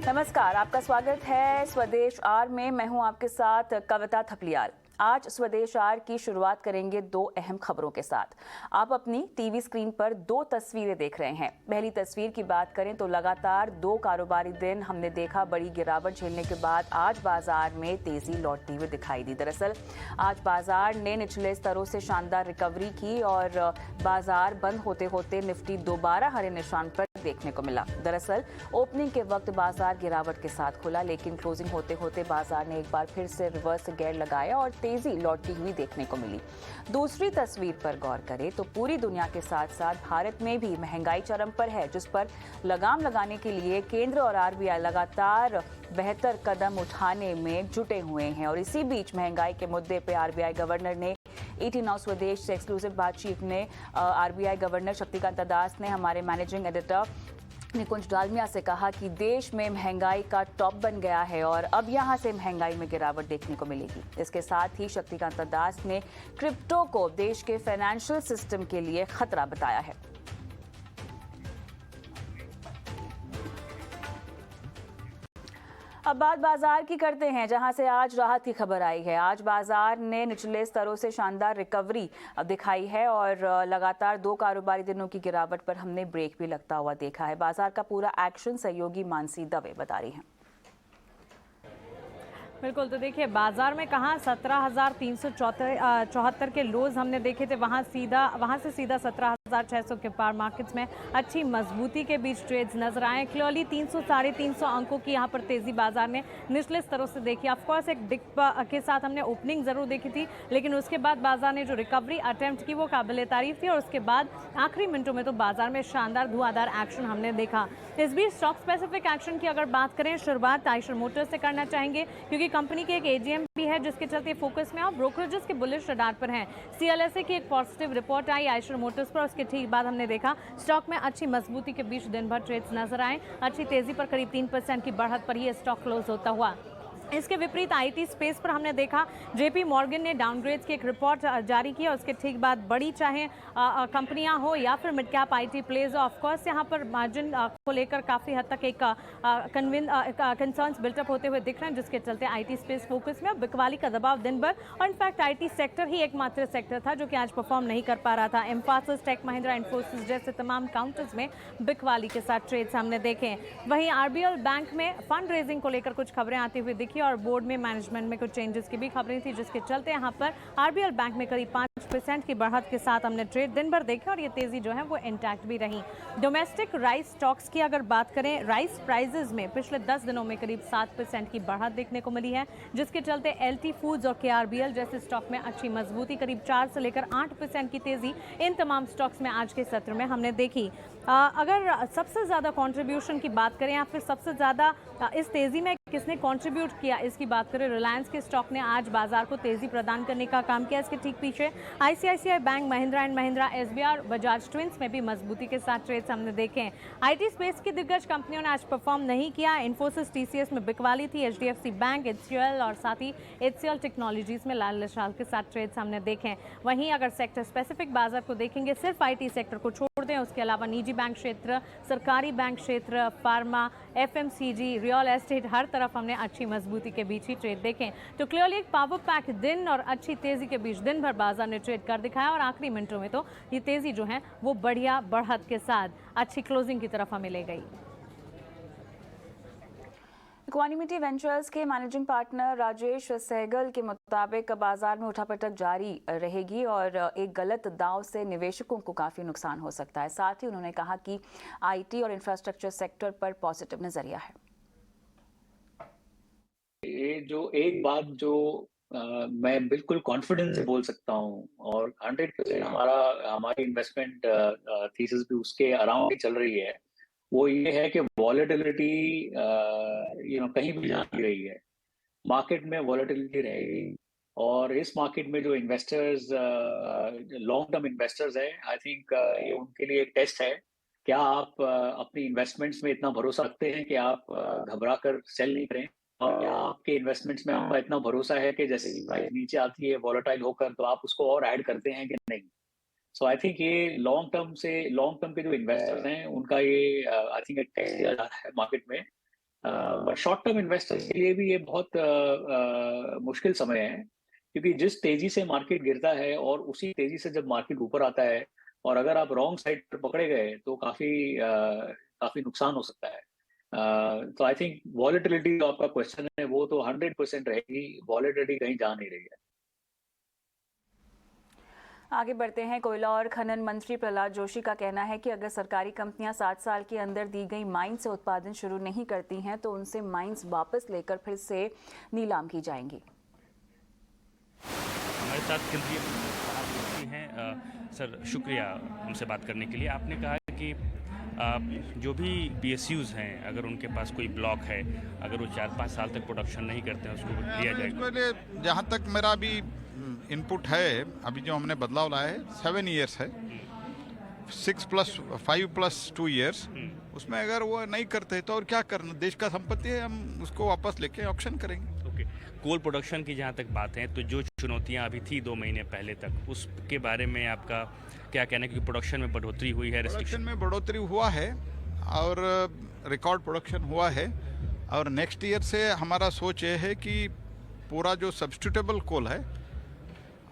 नमस्कार, आपका स्वागत है स्वदेश आर में। मैं हूं आपके साथ कविता थपलियाल। आज स्वदेश आर की शुरुआत करेंगे दो अहम खबरों के साथ। आप अपनी टीवी स्क्रीन पर दो तस्वीरें देख रहे हैं। पहली तस्वीर की बात करें तो लगातार दो कारोबारी दिन हमने देखा बड़ी गिरावट झेलने के बाद आज बाजार में तेजी लौटती हुई दिखाई दी। दरअसल आज बाजार ने निचले स्तरों से शानदार रिकवरी की और बाजार बंद होते होते निफ्टी दोबारा हरे निशान पर देखने को मिला। दरअसल ओपनिंग के वक्त बाजार गिरावट के साथ खुला, लेकिन क्लोजिंग होते होते बाजार ने एक बार फिर से रिवर्स गियर लगाया और तेजी लौटती हुई देखने को मिली। दूसरी तस्वीर पर गौर करें तो पूरी दुनिया के साथ साथ भारत में भी महंगाई चरम पर है, जिस पर लगाम लगाने के लिए केंद्र और आरबीआई लगातार बेहतर कदम उठाने में जुटे हुए हैं। और इसी बीच महंगाई के मुद्दे पर आरबीआई गवर्नर ने 18 स्वदेश से एक्सक्लूसिव बातचीत में आरबीआई गवर्नर शक्तिकांत दास ने हमारे मैनेजिंग एडिटर निकुंज डालमिया से कहा कि देश में महंगाई का टॉप बन गया है और अब यहां से महंगाई में गिरावट देखने को मिलेगी। इसके साथ ही शक्तिकांत दास ने क्रिप्टो को देश के फाइनेंशियल सिस्टम के लिए खतरा बताया है। अब बात बाजार की करते हैं, जहां से आज राहत की खबर आई है। आज बाजार ने निचले स्तरों से शानदार रिकवरी दिखाई है और लगातार दो कारोबारी दिनों की गिरावट पर हमने ब्रेक भी लगता हुआ देखा है। बाजार का पूरा एक्शन सहयोगी मानसी दवे बता रही हैं। बिल्कुल, तो देखिए बाजार में कहाँ 17,374 के लोज हमने देखे थे, वहाँ से सीधा 17,600 के पार मार्केट्स में अच्छी मजबूती के बीच ट्रेड्स नजर आए। क्लियरली 300-350 अंकों की यहाँ पर तेजी बाजार ने निचले स्तरों से देखी। ऑफकोर्स एक डिप के साथ हमने ओपनिंग जरूर देखी थी, लेकिन उसके बाद बाजार ने जो रिकवरी अटेम्प्ट की वो काबिले तारीफ थी और उसके बाद आखिरी मिनटों में तो बाजार में शानदार धुआंधार एक्शन हमने देखा। इस बीच स्टॉक स्पेसिफिक एक्शन की अगर बात करें, शुरुआत आइशर मोटर्स से करना चाहेंगे क्योंकि कंपनी के एक एजीएम भी है जिसके चलते फोकस में और ब्रोकरेजेस के बुलिश रडार पर हैं। सीएलएसए की एक पॉजिटिव रिपोर्ट आई आइशर मोटर्स पर, उसके ठीक बाद हमने देखा स्टॉक में अच्छी मजबूती के बीच दिन भर ट्रेड्स नजर आए। अच्छी तेजी पर करीब 3% की बढ़त पर यह स्टॉक क्लोज होता हुआ। इसके विपरीत आईटी स्पेस पर हमने देखा जेपी मॉर्गन ने डाउनग्रेड्स की एक रिपोर्ट जारी की और उसके ठीक बाद बड़ी चाहे कंपनियां हो या फिर mid cap IT plays, of course यहां पर मार्जिन को लेकर काफ़ी हद तक एक कंसर्न्स बिल्टअप होते हुए दिख रहे हैं, जिसके चलते आईटी स्पेस फोकस में। बिकवाली का दबाव दिन भर और इनफैक्ट आईटी सेक्टर ही एकमात्र सेक्टर था जो कि आज परफॉर्म नहीं कर पा रहा था। एम्फासिस, टेक महिंद्रा, इन्फोसिस जैसे तमाम काउंटर्स में बिकवाली के साथ ट्रेड्स हमने देखे। वहीं आरबीएल बैंक में फंड रेजिंग को लेकर कुछ खबरें आती हुई दिखी और बोर्ड में मैनेजमेंट में कुछ चेंजेस की भी खबरें थी, जिसके चलते यहां पर आरबीएल बैंक में करीब 5% की बढ़त के साथ हमने ट्रेड दिन भर देखे और ये तेजी जो है वो इंटैक्ट भी रही। डोमेस्टिक राइस स्टॉक्स की अगर बात करें, राइस प्राइसेस में पिछले 10 दिनों में करीब 7% की बढ़त देखने को मिली है, जिसके चलते एलटी फूड्स और केआरबीएल जैसे स्टॉक में अच्छी मजबूती, करीब 4 से लेकर 8% की तेजी इन तमाम स्टॉक्स में आज के सत्र में हमने देखी। अगर सबसे ज़्यादा कंट्रीब्यूशन की बात करें या फिर सबसे ज़्यादा इस तेज़ी में किसने कंट्रीब्यूट किया इसकी बात करें, रिलायंस के स्टॉक ने आज बाजार को तेज़ी प्रदान करने का काम किया। इसके ठीक पीछे ICICI bank, Mahindra and Mahindra, SBI, Bajaj twins में भी मजबूती के साथ ट्रेड्स हमने देखे। आईटी स्पेस की दिग्गज कंपनियों ने आज परफॉर्म नहीं किया। इन्फोसिस, टीसीएस में बिकवाली थी। एचडीएफसी बैंक, एचसीएल और साथ ही एचसीएल टेक्नोलॉजीज में लाल निशान के साथ ट्रेड्स हमने देखे। वहीं अगर सेक्टर स्पेसिफिक बाजार को देखेंगे, सिर्फ आईटी सेक्टर को छोड़ दें, उसके अलावा निजी बैंक क्षेत्र, सरकारी बैंक क्षेत्र, फार्मा, एफएमसीजी, रियल एस्टेट, हर तरफ हमने अच्छी मजबूती के बीच ही ट्रेड देखें। तो क्लियरली एक पावर पैक दिन और अच्छी तेजी के बीच दिन भर बाजार ने ट्रेड कर दिखाया और आखिरी मिनटों में तो ये तेजी जो है वो बढ़िया बढ़त के साथ अच्छी क्लोजिंग की तरफ हमें ले गई। इक्वानिमिटी वेंचर्स के मैनेजिंग पार्टनर राजेश सहगल के मुताबिक बाजार में उठापटक जारी रहेगी और एक गलत दांव से निवेशकों को काफ़ी नुकसान हो सकता है। साथ ही उन्होंने कहा कि आईटी और इंफ्रास्ट्रक्चर सेक्टर पर पॉजिटिव नजरिया है। ये जो एक बात जो मैं बिल्कुल कॉन्फिडेंस से बोल सकता हूँ और 100% हमारी इन्वेस्टमेंट थीसिस भी उसके अराउंड ही चल रही है, वो ये है कि वॉलेटिलिटी कहीं भी जा नहीं रही है। मार्केट में वॉलेटिलिटी रहेगी और इस मार्केट में जो इन्वेस्टर्स लॉन्ग टर्म इन्वेस्टर्स हैं, आई थिंक ये उनके लिए एक टेस्ट है। क्या आप अपनी इन्वेस्टमेंट्स में इतना भरोसा रखते हैं कि आप घबरा कर सेल नहीं करें, और क्या आपके इन्वेस्टमेंट्स में आपका इतना भरोसा है कि जैसे ही प्राइस नीचे आती है वॉलेटाइल होकर, तो आप उसको और ऐड करते हैं कि नहीं। सो आई थिंक ये लॉन्ग टर्म के जो इन्वेस्टर्स हैं उनका ये आई थिंक एक टेस्ट किया जा रहा है मार्केट में बट शॉर्ट टर्म इन्वेस्टर्स के लिए भी ये बहुत मुश्किल समय है, क्योंकि जिस तेजी से मार्केट गिरता है और उसी तेजी से जब मार्केट ऊपर आता है, और अगर आप रॉन्ग साइड पर पकड़े गए तो काफी नुकसान हो सकता है। तो आई थिंक वॉलेटिलिटी जो आपका क्वेश्चन है वो तो 100% रहेगी, वॉलेटिलिटी कहीं जा नहीं रही है। आगे बढ़ते हैं। कोयला और खनन मंत्री प्रहलाद जोशी का कहना है कि अगर सरकारी कंपनियां 7 साल के अंदर दी गई माइन से उत्पादन शुरू नहीं करती हैं तो उनसे माइंस वापस लेकर फिर से नीलाम की जाएंगी। हमारे साथ केंद्रीय मंत्री हैं सर, शुक्रिया हमसे बात करने के लिए। आपने कहा कि जो भी PSUs हैं, अगर उनके पास कोई ब्लॉक है, अगर वो 4-5 साल तक प्रोडक्शन नहीं करते हैं उसको लिया जाएगा। जहाँ तक मेरा भी इनपुट है, अभी जो हमने बदलाव लाया है 7 ईयर्स है, 6 + 5 + 2 ईयर्स। उसमें अगर वो नहीं करते तो और क्या करना, देश का संपत्ति है, हम उसको वापस लेके ऑक्शन करेंगे। ओके, कोल प्रोडक्शन की जहाँ तक बात है, तो जो चुनौतियाँ अभी थी 2 महीने पहले तक, उसके बारे में आपका क्या कहना है? क्योंकि प्रोडक्शन में बढ़ोतरी हुई है, प्रोडक्शन में बढ़ोतरी हुआ है और रिकॉर्ड प्रोडक्शन हुआ है, और नेक्स्ट ईयर से हमारा सोच ये है कि पूरा जो सब्स्टिट्यूटेबल कोल है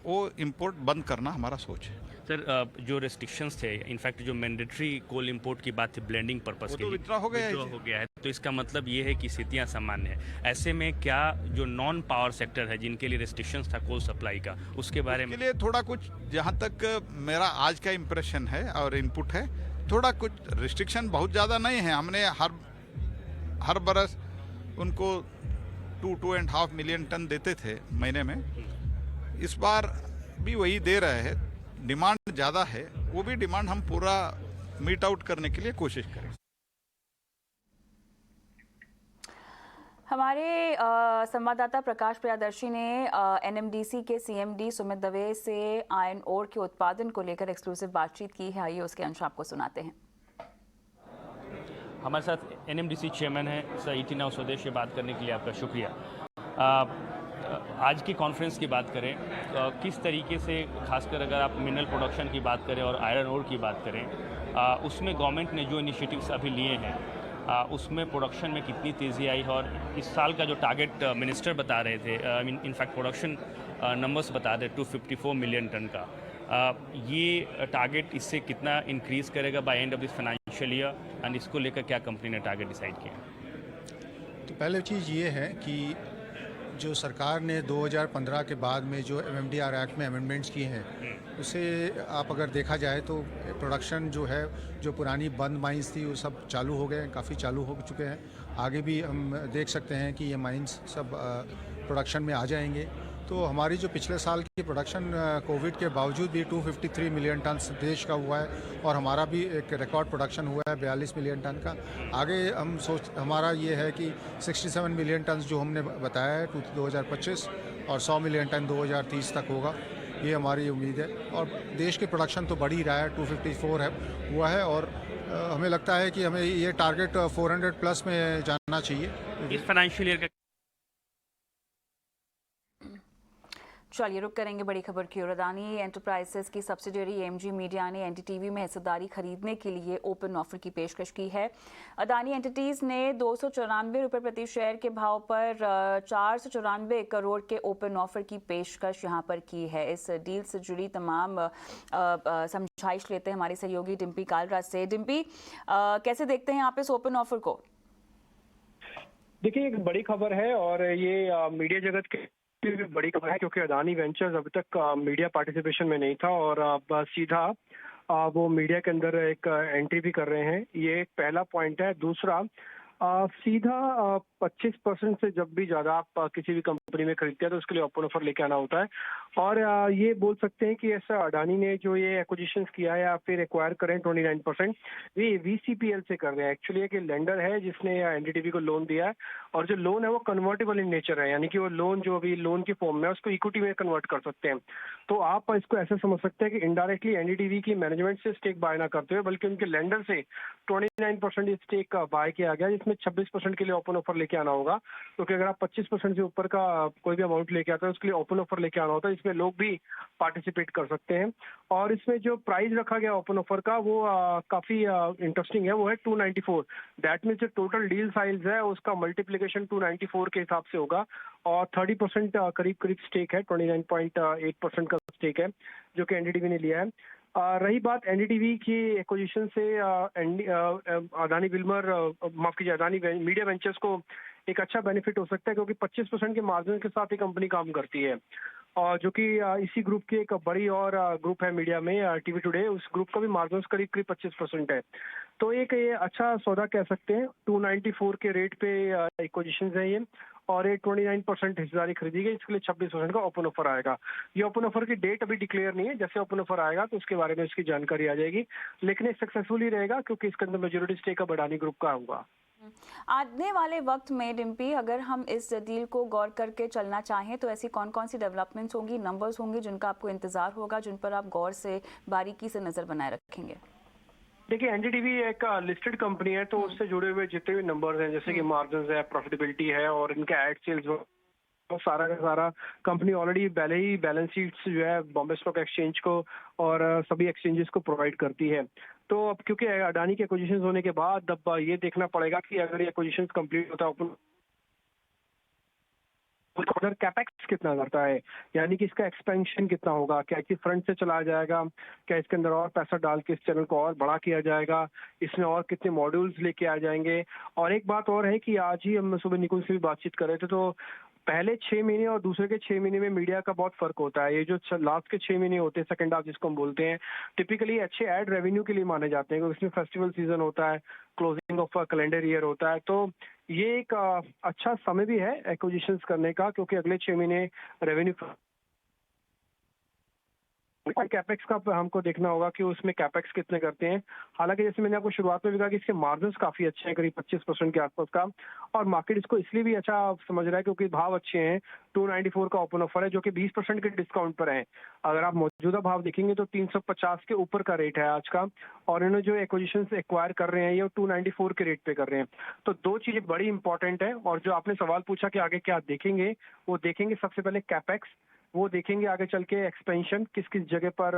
वो इंपोर्ट बंद करना हमारा सोच है। सर, जो रेस्ट्रिक्शंस थे, इनफैक्ट जो मैंडेटरी कोल इंपोर्ट की बात थी ब्लेंडिंग पर्पस के लिए, विथड्रॉ हो गया है, तो इसका मतलब ये है कि स्थितियाँ सामान्य है। ऐसे में क्या जो नॉन पावर सेक्टर है जिनके लिए रेस्ट्रिक्शंस था कोल सप्लाई का, उसके बारे में लिए थोड़ा कुछ, जहाँ तक मेरा आज का इम्प्रेशन है और इनपुट है, थोड़ा कुछ रिस्ट्रिक्शन बहुत ज़्यादा नहीं है। हमने हर बरस उनको 2.5 मिलियन टन देते थे महीने में, इस बार भी वही दे रहे हैं। डिमांड ज़्यादा है, वो भी डिमांड हम पूरा मीट आउट करने के लिए कोशिश करें। हमारे संवाददाता प्रकाश प्रियदर्शी ने NMDC के CMD सुमित दवे से आयरन ओर के उत्पादन को लेकर एक्सक्लूसिव बातचीत की है। आइए उसके अंश आपको सुनाते हैं। हमारे साथ NMDC चेयरमैन है सर ET नाउ स्वदेश से बात करने के लिए आपका शुक्रिया। आज की कॉन्फ्रेंस की बात करें, किस तरीके से, खासकर अगर आप मिनरल प्रोडक्शन की बात करें और आयरन ओर की बात करें, उसमें गवर्नमेंट ने जो इनिशिएटिव्स अभी लिए हैं, उसमें प्रोडक्शन में कितनी तेज़ी आई है, और इस साल का जो टारगेट मिनिस्टर बता रहे थे, इनफैक्ट प्रोडक्शन नंबर्स बता रहे 254 मिलियन टन का, ये टारगेट इससे कितना इंक्रीज़ करेगा by end of this financial year, and इसको लेकर क्या कंपनी ने टारगेट डिसाइड किया? तो पहले चीज़ ये है कि जो सरकार ने 2015 के बाद में जो MMDR एक्ट में अमेंडमेंट्स किए हैं, उसे आप अगर देखा जाए तो प्रोडक्शन जो है, जो पुरानी बंद माइंस थी वो सब चालू हो गए, काफ़ी चालू हो चुके हैं। आगे भी हम देख सकते हैं कि ये माइंस सब प्रोडक्शन में आ जाएंगे। तो हमारी जो पिछले साल की प्रोडक्शन कोविड के बावजूद भी 253 मिलियन टन देश का हुआ है, और हमारा भी एक रिकॉर्ड प्रोडक्शन हुआ है 42 मिलियन टन का। आगे हम हमारा ये है कि 67 मिलियन टन जो हमने बताया है 2025, और 100 मिलियन टन 2030 तक होगा, ये हमारी उम्मीद है। और देश की प्रोडक्शन तो बढ़ ही रहा है, 254 हुआ है, और हमें लगता है कि हमें ये टारगेट 400+ में जाना चाहिए इस फाइनेंशियल ईयर का। चलिए रुक करेंगे बड़ी खबर की ओर। अदानी एंटरप्राइजेस की सब्सिडियरी AMG मीडिया ने NDTV में हिस्सेदारी खरीदने के लिए ओपन ऑफर की पेशकश की है। अदानी एंटिटीज ने 294 रुपये प्रति शेयर के भाव पर 494 करोड़ के ओपन ऑफर की पेशकश यहां पर की है। इस डील से जुड़ी तमाम समझाइश लेते हैं हमारे सहयोगी डिम्पी कालराज से। डिम्पी, कैसे देखते हैं आप इस ओपन ऑफर को? देखिए, एक बड़ी खबर है, और ये मीडिया जगत के भी बड़ी खबर है, क्योंकि अदानी वेंचर्स अभी तक मीडिया पार्टिसिपेशन में नहीं था, और अब सीधा वो मीडिया के अंदर एक एंट्री भी कर रहे हैं। ये एक पहला पॉइंट है। दूसरा, सीधा 25% से जब भी ज़्यादा आप किसी भी कंपनी में खरीदते हैं तो उसके लिए ओपन ऑफर लेके आना होता है। और ये बोल सकते हैं कि ऐसा अडानी ने जो ये एक्विजिशंस किया है या फिर एक्वायर करें 29%, ये VCPL से कर रहे हैं। एक्चुअली एक लेंडर है जिसने NDTV को लोन दिया है, और जो लोन है वो कन्वर्टेबल इन नेचर है, यानी कि वो लोन जो अभी लोन की फॉर्म में है उसको इक्विटी में कन्वर्ट कर सकते हैं। तो आप इसको ऐसे समझ सकते हैं कि इनडायरेक्टली NDTV की मैनेजमेंट से स्टेक बाय ना करते हुए, बल्कि उनके लेंडर से 29% स्टेक बाय किया गया, जिसमें उसमें 26% के लिए ओपन ऑफर लेके आना होगा, क्योंकि अगर आप 25% से ऊपर का कोई भी अमाउंट लेके आते हैं उसके लिए ओपन ऑफर लेके आना होता है। इसमें लोग भी पार्टिसिपेट कर सकते हैं। और इसमें जो प्राइस रखा गया ओपन ऑफर का वो काफ़ी इंटरेस्टिंग है, वो है 294। दैट मीन्स जो टोटल डील साइज है उसका मल्टीप्लिकेशन 294 के हिसाब से होगा। और 30% करीब करीब स्टेक है, 29.8% का स्टेक है जो कि एनडीटीवी ने लिया है। रही बात एनडीटीवी की एक्विजिशन से, अदानी विल्मर, माफ कीजिए, अदानी मीडिया वेंचर्स को एक अच्छा बेनिफिट हो सकता है, क्योंकि 25% के मार्जिन के साथ ये कंपनी काम करती है। और जो कि इसी ग्रुप की एक बड़ी और ग्रुप है मीडिया में, टीवी टुडे, उस ग्रुप का भी मार्जिन करीब करीब 25% है। तो एक ये अच्छा सौदा कह सकते हैं। 294 के रेट पे एक्विजिशन है ये, और ये 29% हिस्सेदारी खरीदी गई। इसके लिए 26% का ओपन ऑफर आएगा। ये ओपन ऑफर की डेट अभी डिक्लेयर नहीं है, जैसे ओपन ऑफर आएगा तो उसके बारे में इसकी जानकारी आ जाएगी, लेकिन ये सक्सेसफुल ही रहेगा क्योंकि इसके अंदर मेजोरिटी स्टेक अब अडानी ग्रुप का होगा। आने वाले वक्त में डिम्पी, अगर हम इस डील को गौर करके चलना चाहें तो ऐसी कौन कौन सी डेवलपमेंट्स होंगी, नंबर्स होंगे जिनका आपको इंतजार होगा, जिन पर आप गौर से बारीकी से नजर बनाए रखेंगे? देखिए, एनडीटीवी एक लिस्टेड कंपनी है, तो उससे जुड़े हुए जितने भी नंबर्स हैं, जैसे कि मार्जिन है, प्रॉफिटेबिलिटी है और इनका एड सेल्स, तो सारा का सारा कंपनी ऑलरेडी पहले ही बैलेंस शीट्स जो है बॉम्बे स्टॉक एक्सचेंज को और सभी एक्सचेंजेस को प्रोवाइड करती है। तो अब क्योंकि अडानी के एक्विजिशन होने के बाद अब ये देखना पड़ेगा कि अगर ये एक्विजिशन कंप्लीट होता है अगर कैपेक्स कितना करता है, यानी कि इसका एक्सपेंशन कितना होगा, क्या इसी फ्रंट से चलाया जाएगा, क्या इसके अंदर और पैसा डाल के इस चैनल को और बड़ा किया जाएगा, इसमें और कितने मॉड्यूल्स लेके आ जाएंगे। और एक बात और है कि आज ही हम सुबह निकुल से भी बातचीत कर रहे थे, तो पहले 6 महीने और दूसरे के 6 महीने में मीडिया का बहुत फर्क होता है। ये जो लास्ट के 6 महीने होते हैं, सेकंड हाफ जिसको हम बोलते हैं, टिपिकली अच्छे एड रेवेन्यू के लिए माने जाते हैं, क्योंकि इसमें फेस्टिवल सीजन होता है, क्लोजिंग ऑफ कैलेंडर ईयर होता है। तो ये एक अच्छा समय भी है एक्विजिशंस करने का, क्योंकि अगले 6 महीने रेवेन्यू कैपेक्स का हमको देखना होगा कि उसमें कैपेक्स कितने करते हैं। हालांकि जैसे मैंने आपको शुरुआत में भी कहा कि इसके मार्जिन्स काफी अच्छे हैं, करीब 25% के आसपास का, और मार्केट इसको इसलिए भी अच्छा समझ रहा है क्योंकि भाव अच्छे हैं। 294 का ओपन ऑफर है जो कि 20% के डिस्काउंट पर है। अगर आप मौजूदा भाव देखेंगे तो 350 के ऊपर का रेट है आज का, और इन्होंने जो एक्विजिशन एक्वायर कर रहे हैं ये 294 के रेट पे कर रहे हैं। तो दो चीजें बड़ी इंपॉर्टेंट है। और जो आपने सवाल पूछा कि आगे क्या देखेंगे, वो देखेंगे सबसे पहले कैपेक्स, वो देखेंगे आगे चल के एक्सपेंशन, किस किस जगह पर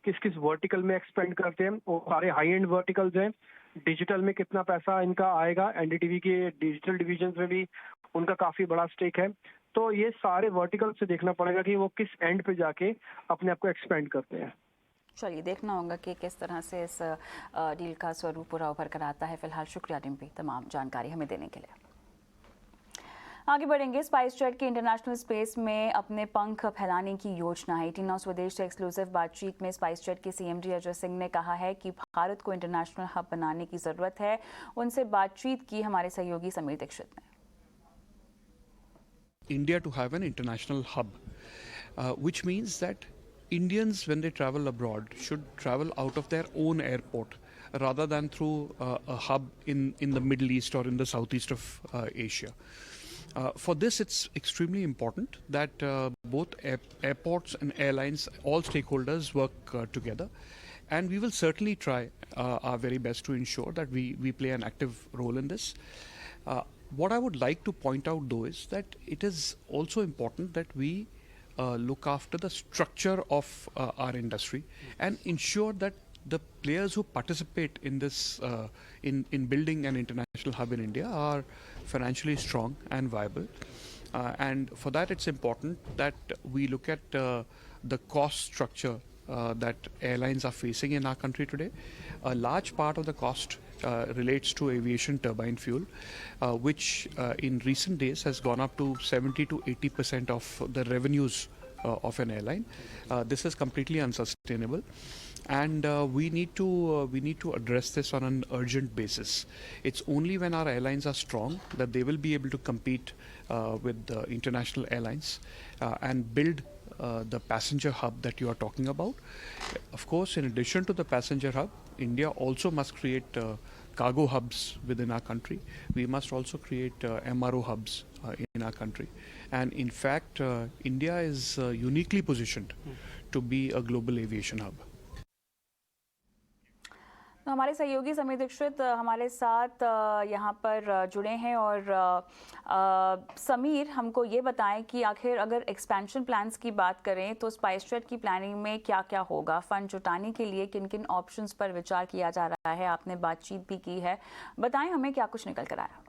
किस किस वर्टिकल में एक्सपेंड करते हैं, वो सारे हाई एंड वर्टिकल्स हैं। डिजिटल में कितना पैसा इनका आएगा, एनडीटीवी के डिजिटल डिवीजन में भी उनका काफी बड़ा स्टेक है। तो ये सारे वर्टिकल से देखना पड़ेगा कि वो किस एंड पे जाके अपने आप को एक्सपेंड करते हैं। चलिए, देखना होगा कि किस तरह से इस डील का स्वरूप पूरा उभर कर आता है। फिलहाल शुक्रिया डिम्पी तमाम जानकारी हमें देने के लिए। आगे बढ़ेंगे। स्पाइस जेट की इंटरनेशनल स्पेस में अपने पंख फैलाने की योजना है। 18 स्वदेश से एक्सक्लूसिव बातचीत में स्पाइस जेट के सीएमडी अजय सिंह ने कहा है कि भारत को इंटरनेशनल हब बनाने की जरूरत है। उनसे बातचीत की हमारे सहयोगी समीर दीक्षित ने। India to have an international hub, which means that Indians, when they travel abroad, should travel out of their own airport rather than through a hub in the Middle East or in the southeast of Asia. For this, it's extremely important that both airports and airlines, all stakeholders work together. And we will certainly try our very best to ensure that we play an active role in this. What I would like to point out though is that it is also important that we look after the structure of our industry and ensure that the players who participate in this in building an international hub in India are financially strong and viable. And for that it's important that we look at the cost structure that airlines are facing in our country today. A large part of the cost relates to aviation turbine fuel, which in recent days has gone up to 70 to 80% of the revenues of an airline. This is completely unsustainable, and we need to address this on an urgent basis. It's only when our airlines are strong that they will be able to compete with the international airlines and build the passenger hub that you are talking about. Of course, in addition to the passenger hub, India also must create cargo hubs within our country. We must also create MRO hubs in our country. And in fact, India is uniquely positioned to be a global aviation hub. तो हमारे सहयोगी समीर दीक्षित हमारे साथ यहाँ पर जुड़े हैं और समीर हमको ये बताएं कि आखिर अगर एक्सपेंशन प्लान्स की बात करें तो स्पाइस जेट की प्लानिंग में क्या क्या होगा, फंड जुटाने के लिए किन किन ऑप्शंस पर विचार किया जा रहा है, आपने बातचीत भी की है, बताएं हमें क्या कुछ निकल कर आया।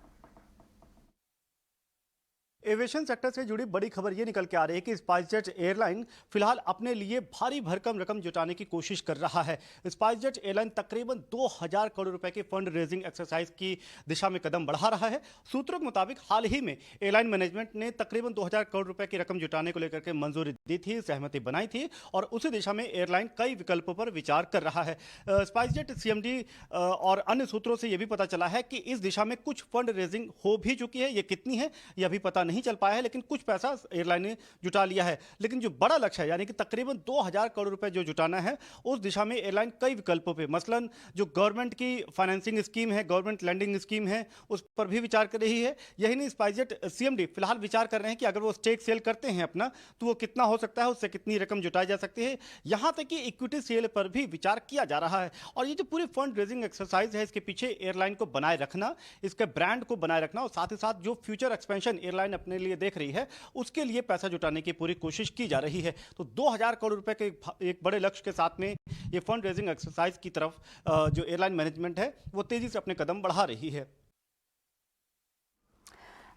एविएशन सेक्टर से जुड़ी बड़ी खबर ये निकल के आ रही है कि स्पाइस जेट एयरलाइन फिलहाल अपने लिए भारी भरकम रकम जुटाने की कोशिश कर रहा है। स्पाइस जेट एयरलाइन तकरीबन 2000 करोड़ रुपए के फंड रेजिंग एक्सरसाइज की दिशा में कदम बढ़ा रहा है। सूत्रों के मुताबिक हाल ही में एयरलाइन मैनेजमेंट ने तकरीबन 2000 करोड़ रुपए की रकम जुटाने को लेकर के मंजूरी दी थी, सहमति बनाई थी और उसी दिशा में एयरलाइन कई विकल्पों पर विचार कर रहा है। स्पाइस जेट सीएमडी और अन्य सूत्रों से यह भी पता चला है कि इस दिशा में कुछ फंड रेजिंग हो भी चुकी है। ये कितनी है यह अभी पता नहीं चल पाया है, लेकिन कुछ पैसा एयरलाइन ने जुटा लिया है। लेकिन जो बड़ा लक्ष्य है यानी कि तकरीबन 2000 करोड़ रुपए जो जुटाना है, उस दिशा में एयरलाइन कई विकल्पों पे, मसलन जो गवर्नमेंट की फाइनेंसिंग स्कीम है, गवर्नमेंट लैंडिंग स्कीम है, उस पर भी विचार कर रही है। यही नहीं, स्पाइस जेट सीएमडी फिलहाल विचार कर रहे हैं कि अगर वो स्टेक सेल करते हैं अपना तो वो कितना हो सकता है, उससे कितनी रकम जुटाई जा सकती है। यहां तक कि इक्विटी सेल पर भी विचार किया जा रहा है। और ये जो पूरी फंड रेजिंग एक्सरसाइज है, इसके पीछे एयरलाइन को बनाए रखना, इसके ब्रांड को बनाए रखना और साथ ही साथ जो फ्यूचर एक्सपेंशन एयरलाइन अपने लिए देख रही है उसके लिए पैसा जुटाने की पूरी कोशिश की जा रही है। तो 2000 करोड़ रुपए के एक बड़े लक्ष्य के साथ में ये फंड रेजिंग एक्सरसाइज की तरफ जो एयरलाइन मैनेजमेंट है वो तेजी से अपने कदम बढ़ा रही है।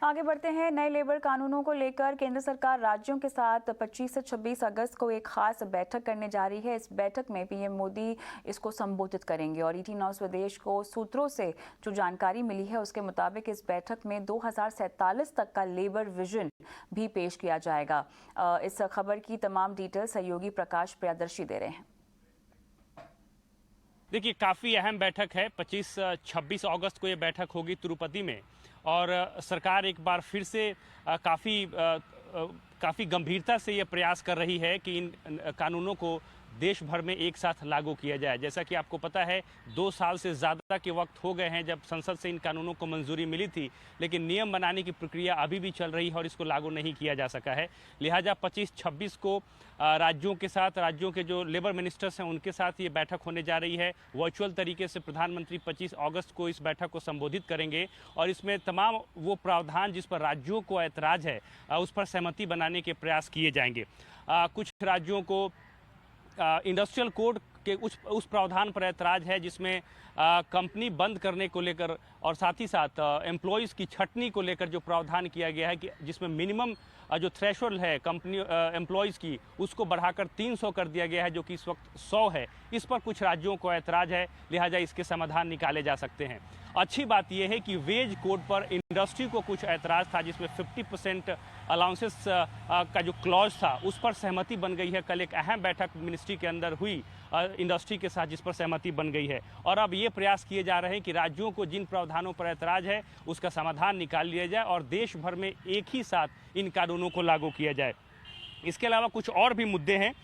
आगे बढ़ते हैं। नए लेबर कानूनों को लेकर केंद्र सरकार राज्यों के साथ 25 से 26 अगस्त को एक खास बैठक करने जा रही है। इस बैठक में पीएम मोदी इसको संबोधित करेंगे और ET नाउ स्वदेश को सूत्रों से जो जानकारी मिली है उसके मुताबिक इस बैठक में 2047 तक का लेबर विजन भी पेश किया जाएगा। इस खबर की तमाम डिटेल सहयोगी प्रकाश प्रियदर्शी दे रहे हैं। देखिए, काफ़ी अहम बैठक है। 25-26 अगस्त को ये बैठक होगी तिरुपति में और सरकार एक बार फिर से काफ़ी गंभीरता से ये प्रयास कर रही है कि इन कानूनों को देश भर में एक साथ लागू किया जाए। जैसा कि आपको पता है 2 साल से ज़्यादा के वक्त हो गए हैं जब संसद से इन कानूनों को मंजूरी मिली थी, लेकिन नियम बनाने की प्रक्रिया अभी भी चल रही है और इसको लागू नहीं किया जा सका है। लिहाजा 25-26 को राज्यों के साथ, राज्यों के जो लेबर मिनिस्टर्स हैं उनके साथ ये बैठक होने जा रही है। वर्चुअल तरीके से प्रधानमंत्री 25 अगस्त को इस बैठक को संबोधित करेंगे और इसमें तमाम वो प्रावधान जिस पर राज्यों को ऐतराज है उस पर सहमति बनाने के प्रयास किए जाएंगे। कुछ राज्यों को इंडस्ट्रियल कोड के उस प्रावधान पर ऐतराज है जिसमें कंपनी बंद करने को लेकर और साथ ही साथ एम्प्लॉयज़ की छटनी को लेकर जो प्रावधान किया गया है कि जिसमें मिनिमम जो थ्रेशोल्ड है कंपनी एम्प्लॉयज़ की उसको बढ़ाकर 300 कर दिया गया है, जो कि इस वक्त 100 है। इस पर कुछ राज्यों को ऐतराज है, लिहाजा इसके समाधान निकाले जा सकते हैं। अच्छी बात यह है कि वेज कोड पर इंडस्ट्री को कुछ ऐतराज था जिसमें 50% अलाउंसेस का जो क्लॉज था उस पर सहमति बन गई है। कल एक अहम बैठक मिनिस्ट्री के अंदर हुई इंडस्ट्री के साथ जिस पर सहमति बन गई है और अब ये प्रयास किए जा रहे हैं कि राज्यों को जिन प्रावधानों पर ऐतराज है उसका समाधान निकाल लिया जाए और देश भर में एक ही साथ इन कानूनों को लागू किया जाए। इसके अलावा कुछ और भी मुद्दे हैं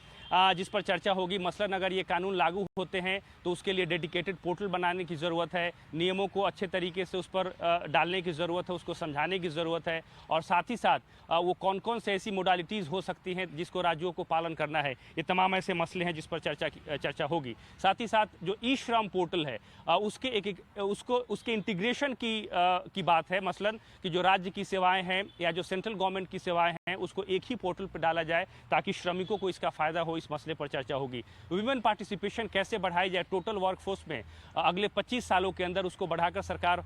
जिस पर चर्चा होगी। मसलन अगर ये कानून लागू होते हैं तो उसके लिए डेडिकेटेड पोर्टल बनाने की ज़रूरत है, नियमों को अच्छे तरीके से उस पर डालने की ज़रूरत है, उसको समझाने की ज़रूरत है और साथ ही साथ वो कौन कौन से ऐसी मोडालिटीज़ हो सकती हैं जिसको राज्यों को पालन करना है। ये तमाम ऐसे मसले हैं जिस पर चर्चा होगी। साथ ही साथ जो ई श्रम पोर्टल है उसके इंटीग्रेशन की बात है। मसलन कि जो राज्य की सेवाएँ हैं या जो सेंट्रल गवर्नमेंट की सेवाएँ हैं उसको एक ही पोर्टल पर डाला जाए ताकि श्रमिकों को इसका फ़ायदा हो। इस मसले पर चर्चा होगी। वुमेन पार्टिसिपेशन कैसे बढ़ाई जाए टोटल वर्कफोर्स में अगले 25 सालों के अंदर, उसको बढ़ाकर सरकार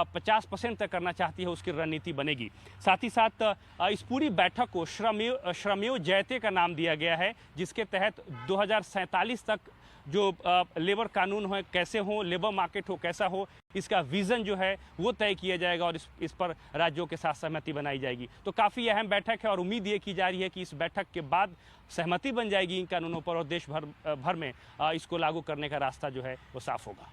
50% तक करना चाहती है, उसकी रणनीति बनेगी। साथ ही साथ इस पूरी बैठक को श्रमेव जयते का नाम दिया गया है, जिसके तहत 2047 तक जो लेबर कानून हो कैसे हो, लेबर मार्केट हो कैसा हो, इसका विज़न जो है वो तय किया जाएगा और इस पर राज्यों के साथ सहमति बनाई जाएगी। तो काफ़ी अहम बैठक है और उम्मीद ये की जा रही है कि इस बैठक के बाद सहमति बन जाएगी इन कानूनों पर और देश भर में इसको लागू करने का रास्ता जो है वो साफ होगा।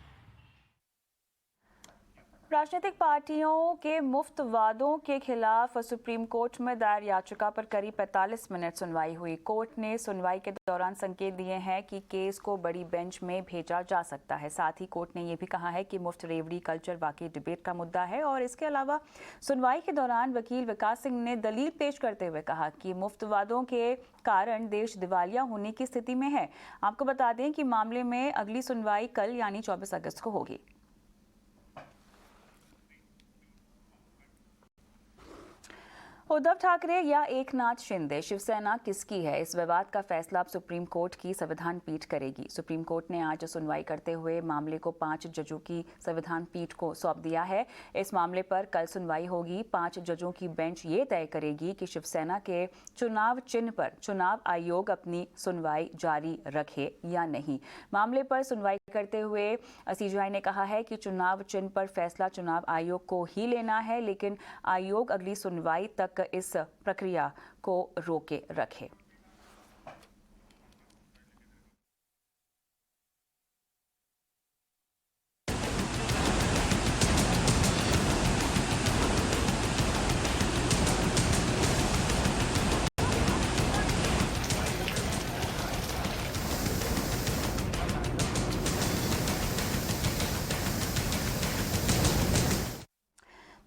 राजनीतिक पार्टियों के मुफ्त वादों के खिलाफ सुप्रीम कोर्ट में दायर याचिका पर करीब 45 मिनट सुनवाई हुई। कोर्ट ने सुनवाई के दौरान संकेत दिए हैं कि केस को बड़ी बेंच में भेजा जा सकता है। साथ ही कोर्ट ने यह भी कहा है कि मुफ्त रेवड़ी कल्चर वाकई डिबेट का मुद्दा है। और इसके अलावा सुनवाई के दौरान वकील विकास सिंह ने दलील पेश करते हुए कहा कि मुफ्त वादों के कारण देश दिवालिया होने की स्थिति में है। आपको बता दें कि मामले में अगली सुनवाई कल यानी 24 अगस्त को होगी। उद्धव ठाकरे या एकनाथ शिंदे, शिवसेना किसकी है? इस विवाद का फैसला अब सुप्रीम कोर्ट की संविधान पीठ करेगी। सुप्रीम कोर्ट ने आज सुनवाई करते हुए मामले को 5 जजों की संविधान पीठ को सौंप दिया है। इस मामले पर कल सुनवाई होगी। 5 जजों की बेंच ये तय करेगी कि शिवसेना के चुनाव चिन्ह पर चुनाव आयोग अपनी सुनवाई जारी रखे या नहीं। मामले पर सुनवाई करते हुए सीजेआई ने कहा है कि चुनाव चिन्ह पर फैसला चुनाव आयोग को ही लेना है, लेकिन आयोग अगली सुनवाई तक इस प्रक्रिया को रोके रखे।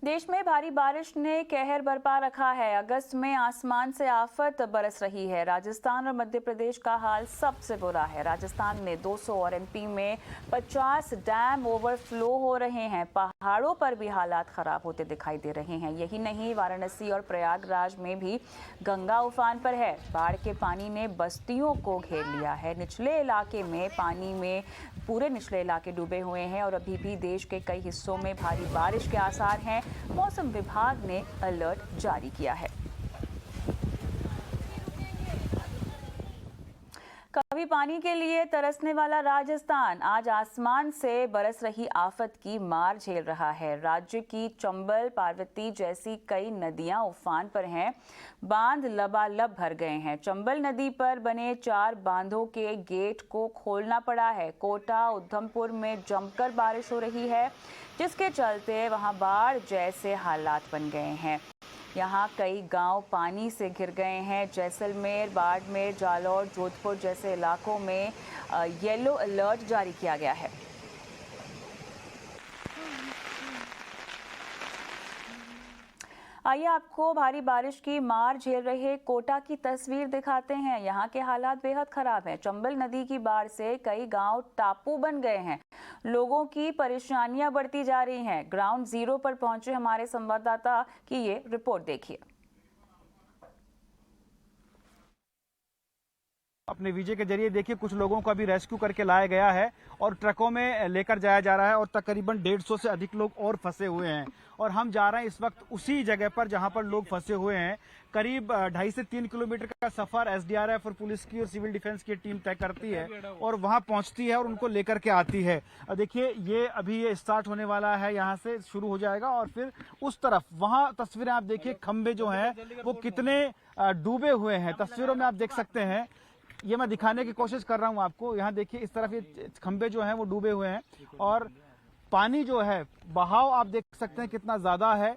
देश में भारी बारिश ने कहर बरपा रखा है। अगस्त में आसमान से आफत बरस रही है। राजस्थान और मध्य प्रदेश का हाल सबसे बुरा है। राजस्थान में 200 और एमपी में 50 डैम ओवरफ्लो हो रहे हैं। पहाड़ों पर भी हालात खराब होते दिखाई दे रहे हैं। यही नहीं, वाराणसी और प्रयागराज में भी गंगा उफान पर है। बाढ़ के पानी ने बस्तियों को घेर लिया है। निचले इलाके में पानी में पूरे निचले इलाके डूबे हुए हैं और अभी भी देश के कई हिस्सों में भारी बारिश के आसार हैं। मौसम विभाग ने अलर्ट जारी किया है। कभी पानी के लिए तरसने वाला राजस्थान आज आसमान से बरस रही आफत की मार झेल रहा है। राज्य की चंबल, पार्वती जैसी कई नदियां उफान पर हैं। बांध लबालब भर गए हैं। चंबल नदी पर बने 4 बांधों के गेट को खोलना पड़ा है। कोटा, उधमपुर में जमकर बारिश हो रही है, जिसके चलते वहां बाढ़ जैसे हालात बन गए हैं। यहाँ कई गांव पानी से घिर गए हैं। जैसलमेर, बाड़मेर, जालौर, जोधपुर जैसे इलाकों में येलो अलर्ट जारी किया गया है। आइए आपको भारी बारिश की मार झेल रहे कोटा की तस्वीर दिखाते हैं। यहाँ के हालात बेहद खराब हैं। चंबल नदी की बाढ़ से कई गांव टापू बन गए हैं। लोगों की परेशानियां बढ़ती जा रही हैं। ग्राउंड जीरो पर पहुंचे हमारे संवाददाता की ये रिपोर्ट देखिए। अपने वीजे के जरिए देखिए कुछ लोगों को अभी रेस्क्यू करके लाया गया है और ट्रकों में लेकर जाया जा रहा है और तकरीबन 150 से अधिक लोग और फंसे हुए हैं। और हम जा रहे हैं इस वक्त उसी जगह पर जहां पर लोग फंसे हुए हैं। करीब 2.5 से 3 किलोमीटर का सफर एसडीआरएफ और पुलिस की और सिविल डिफेंस की टीम तय करती है और वहां पहुंचती है और उनको लेकर के आती है। देखिए ये स्टार्ट होने वाला है, यहाँ से शुरू हो जाएगा और फिर उस तरफ वहां तस्वीरें आप देखिए, खंबे जो हैं वो कितने डूबे हुए हैं। तस्वीरों में आप देख सकते हैं, ये मैं दिखाने की कोशिश कर रहा हूं आपको। यहाँ देखिए इस तरफ ये खंबे जो हैं वो डूबे हुए हैं और पानी जो है बहाव आप देख सकते हैं कितना ज्यादा है।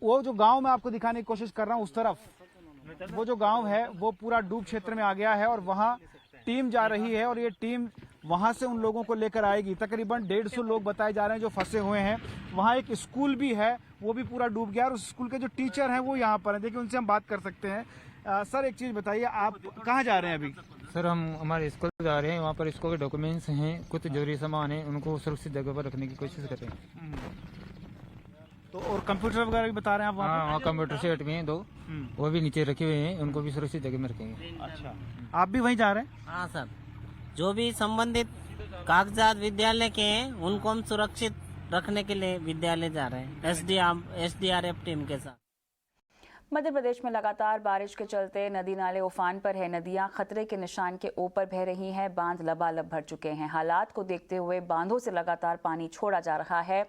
वो जो गांव मैं आपको दिखाने की कोशिश कर रहा हूं उस तरफ वो जो गांव है वो पूरा डूब क्षेत्र में आ गया है और वहां टीम जा रही है और ये टीम वहां से उन लोगों को लेकर आएगी। तकरीबन 150 लोग बताए जा रहे हैं जो फंसे हुए हैं। वहां एक स्कूल भी है, वो भी पूरा डूब गया और उस स्कूल के जो टीचर हैं वो यहाँ पर हैं। देखिए उनसे हम बात कर सकते हैं। सर एक चीज बताइए, आप कहाँ जा रहे हैं अभी? सर हम हमारे स्कूल जा रहे हैं, वहाँ पर स्कूल के डॉक्यूमेंट्स हैं, कुछ जरूरी सामान है, उनको सुरक्षित जगह पर रखने की कोशिश कर रहे हैं। तो और कंप्यूटर वगैरह भी बता रहे हैं आप? हाँ, कंप्यूटर सेट भी हैं 2, वो भी नीचे रखे हुए हैं, उनको भी सुरक्षित जगह में रखेंगे। अच्छा, आप भी वहीं जा रहे हैं? हाँ सर, जो भी संबंधित कागजात विद्यालय के हैं उनको हम सुरक्षित रखने के लिए विद्यालय जा रहे हैं एसडीआरएफ टीम के साथ। मध्य प्रदेश में लगातार बारिश के चलते नदी नाले उफान पर है। नदियां खतरे के निशान के ऊपर बह रही हैं। बांध लबालब भर चुके हैं। हालात को देखते हुए बांधों से लगातार पानी छोड़ा जा रहा है।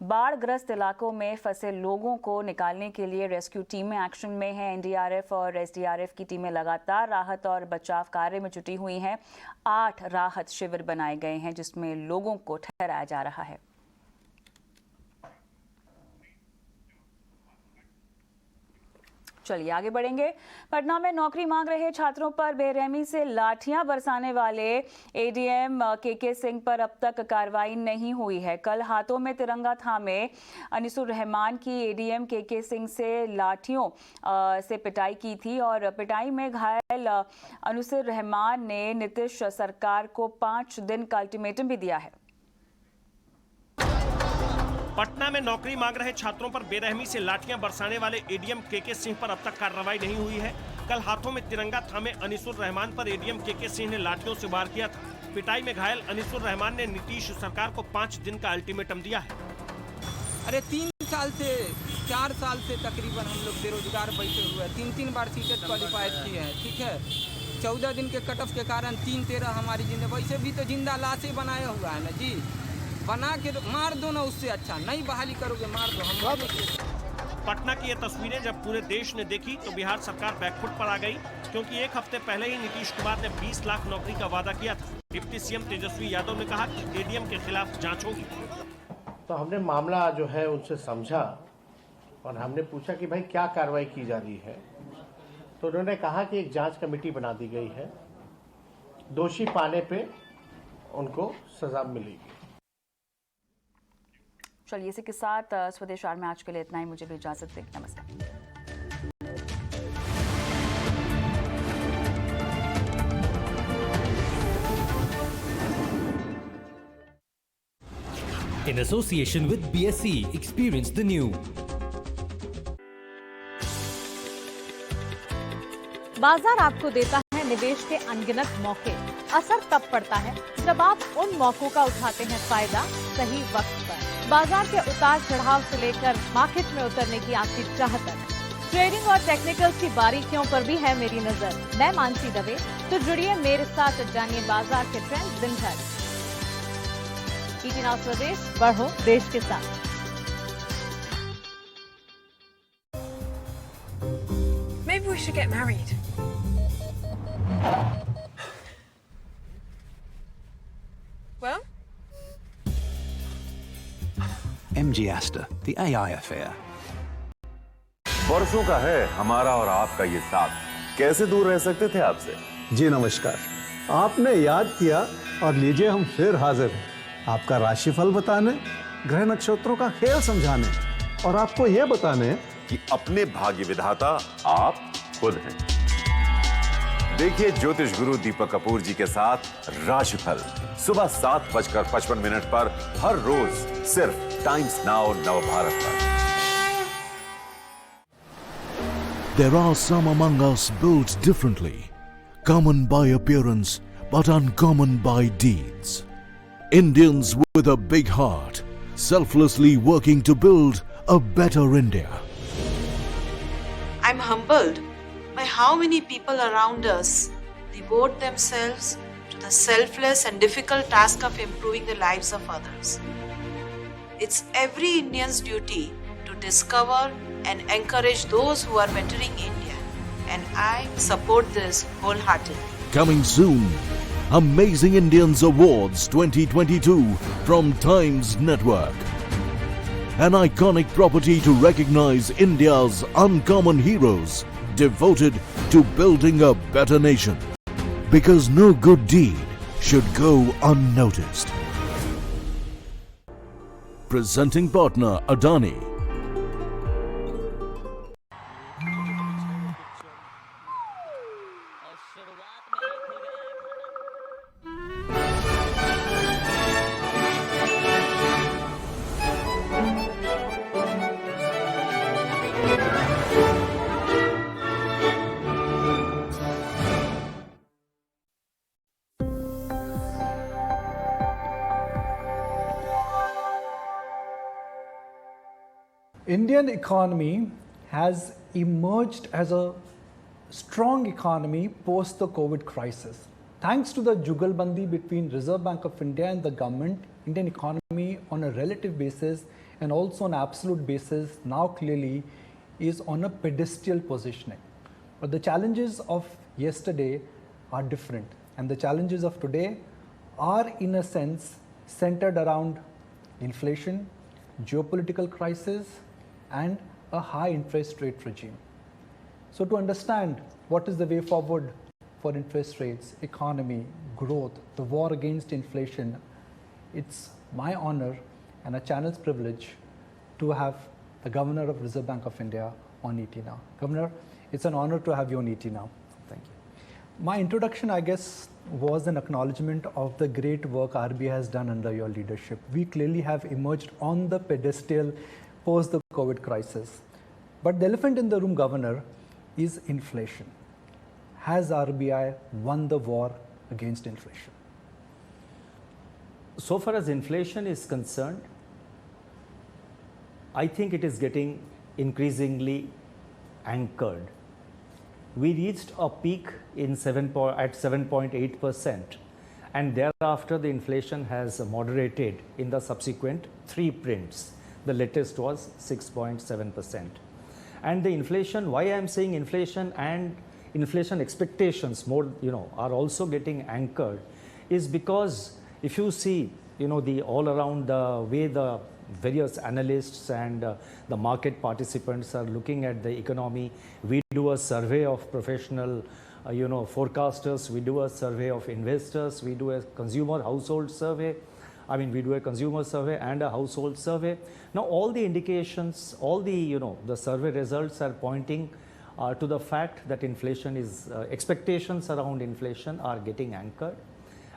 बाढ़ग्रस्त इलाकों में फंसे लोगों को निकालने के लिए रेस्क्यू टीमें एक्शन में हैं। एनडीआरएफ और एसडीआरएफ की टीमें लगातार राहत और बचाव कार्य में जुटी हुई हैं। 8 राहत शिविर बनाए गए हैं जिसमें लोगों को ठहराया जा रहा है। चलिए आगे बढ़ेंगे। पटना में नौकरी मांग रहे छात्रों पर बेरहमी से लाठियां बरसाने वाले एडीएम के सिंह पर अब तक कार्रवाई नहीं हुई है। कल हाथों में तिरंगा थामे अनिसुर रहमान की एडीएम के सिंह से लाठियों से पिटाई की थी और पिटाई में घायल अनिसुर रहमान ने नीतीश सरकार को 5 दिन का अल्टीमेटम भी दिया है। पटना में नौकरी मांग रहे छात्रों पर बेरहमी से लाठियां बरसाने वाले एडीएम के सिंह पर अब तक कार्रवाई नहीं हुई है। कल हाथों में तिरंगा थामे अनिसुर रहमान पर एडीएम के सिंह ने लाठियों से वार किया था। पिटाई में घायल अनिसुर रहमान ने नीतीश सरकार को 5 दिन का अल्टीमेटम दिया है। अरे 3 साल से 4 साल से तकरीबन हम लोग बेरोजगार बैठे हुए हैं। 3 बार सीटेट क्वालिफाइड किए हैं, ठीक है। 14 दिन के कट ऑफ के कारण 3-13 हमारी जिंदा, वैसे भी तो जिंदा लाशें बनाया हुआ है ना जी। बना के मार दो ना, उससे अच्छा नहीं बहाली करोगे मार दो हम। पटना की ये तस्वीरें जब पूरे देश ने देखी तो बिहार सरकार बैकफुट पर आ गई, क्योंकि एक हफ्ते पहले ही नीतीश कुमार ने 20 लाख नौकरी का वादा किया था। डिप्टी सीएम तेजस्वी यादव ने कहा कि एडीएम के खिलाफ जांच होगी। तो हमने मामला जो है उनसे समझा और हमने पूछा कि भाई क्या कार्रवाई की जा रही है। तो उन्होंने कहा कि एक जांच कमेटी बना दी गई है, दोषी पाने पे उनको सजा मिलेगी। चलिए इसी के साथ स्वदेश आर में आज के लिए इतना ही। मुझे भी इजाजत दें। नमस्कार। In association with BSc, experience the new. बाजार आपको देता है निवेश के अनगिनत मौके। असर तब पड़ता है जब आप उन मौकों का उठाते हैं फायदा सही वक्त पर। बाजार के उतार चढ़ाव से लेकर मार्केट में उतरने की आपकी चाह तक, ट्रेडिंग और टेक्निकल्स की बारीकियों पर भी है मेरी नजर। मैं मानसी दवे, तो जुड़िए मेरे साथ, जानिए बाजार के ट्रेंड दिन भर। नाउ स्वदेश, बढ़ो देश के साथ। Maybe we should get married. Well? MG Aster, the AI affair. वर्षों का है हमारा और आपका ये साथ, कैसे दूर रह सकते थे आपसे। जी नमस्कार, आपने याद किया और लीजिए हम फिर हाजिर हैं आपका राशिफल बताने, ग्रह नक्षत्रों का खेल समझाने और आपको यह बताने कि अपने भाग्य विधाता आप खुद हैं। देखिए ज्योतिष गुरु दीपक कपूर जी के साथ राशिफल सुबह 7:55 पर हर रोज सिर्फ टाइम्स नाउ नवभारत पर। There are some among us built differently, common by appearance but uncommon by deeds. Indians with a big heart, selflessly working to build a better India. I'm humbled by how many people around us devote themselves to the selfless and difficult task of improving the lives of others. It's every Indian's duty to discover and encourage those who are bettering India, and I support this wholeheartedly. Coming soon, Amazing Indians Awards 2022 from Times Network. An iconic property to recognize India's uncommon heroes devoted to building a better nation. Because no good deed should go unnoticed. Presenting partner Adani. Indian economy has emerged as a strong economy post the COVID crisis. Thanks to the jugalbandi between Reserve Bank of India and the government, Indian economy on a relative basis and also on absolute basis now clearly is on a pedestal positioning. But the challenges of yesterday are different, and the challenges of today are in a sense centered around inflation, geopolitical crisis and a high interest rate regime. So to understand what is the way forward for interest rates, economy, growth, the war against inflation, it's my honor and a channel's privilege to have the Governor of Reserve Bank of India on ET Now. Governor, it's an honor to have you on ET Now. Thank you. My introduction, I guess, was an acknowledgement of the great work RBI has done under your leadership. We clearly have emerged on the pedestal post the COVID crisis. But the elephant in the room, Governor, is inflation. Has RBI won the war against inflation? So far as inflation is concerned, I think it is getting increasingly anchored. We reached a peak in at 7.8%, and thereafter the inflation has moderated in the subsequent 3 prints. The latest was 6.7%. And the inflation, why I am saying inflation and inflation expectations more, are also getting anchored, is because if you see, the all around the way the various analysts and the market participants are looking at the economy. We do a survey of professional, forecasters. We do a survey of investors. We do a consumer household survey. We do a consumer survey and a household survey. Now, all the indications, all the, the survey results are pointing to the fact that inflation is, expectations around inflation are getting anchored.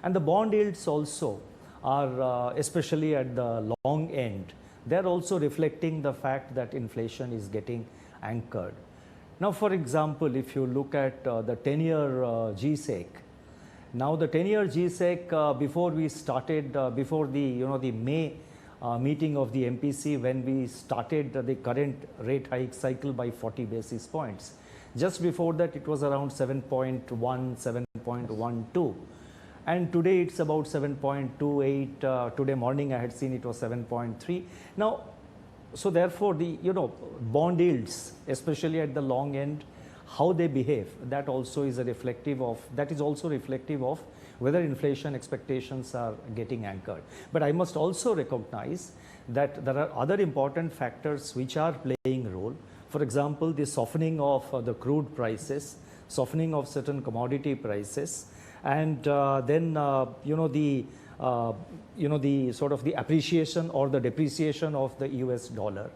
And the bond yields also are, especially at the long end, they're also reflecting the fact that inflation is getting anchored. Now, for example, if you look at the 10-year G-Sec, now the 10-year G-Sec, before we started, before the, the May meeting of the MPC, when we started the current rate hike cycle by 40 basis points, just before that it was around 7.1, 7.12. And today it's about 7.28. Today morning I had seen it was 7.3. Now, so therefore the, bond yields, especially at the long end, how they behave, that also is a reflective of, that is also reflective of whether inflation expectations are getting anchored. But I must also recognize that there are other important factors which are playing a role. For example, the softening of the crude prices, softening of certain commodity prices, and then the sort of the appreciation or the depreciation of the US dollar.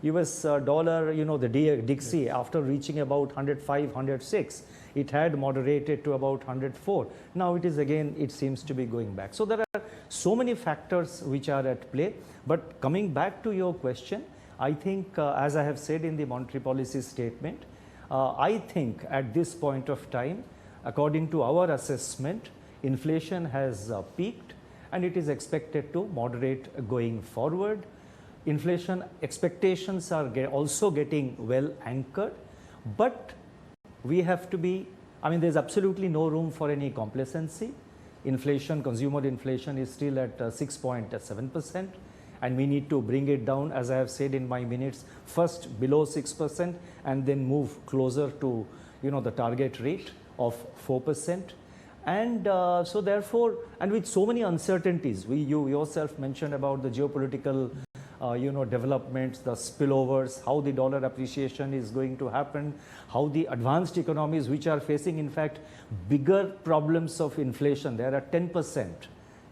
US dollar, the Dixie, after reaching about 105, 106, it had moderated to about 104. Now it is again, it seems to be going back. So there are so many factors which are at play. But coming back to your question, I think, as I have said in the monetary policy statement, I think at this point of time, according to our assessment, inflation has peaked and it is expected to moderate going forward. Inflation expectations are also getting well anchored, but we have to be, there's absolutely no room for any complacency. Inflation, consumer inflation is still at 6.7%, and we need to bring it down, as I have said in my minutes, first below 6% and then move closer to, the target rate of 4%. And so therefore, and with so many uncertainties, you yourself mentioned about the geopolitical developments, the spillovers, how the dollar appreciation is going to happen, how the advanced economies which are facing, in fact, bigger problems of inflation, they are at 10%.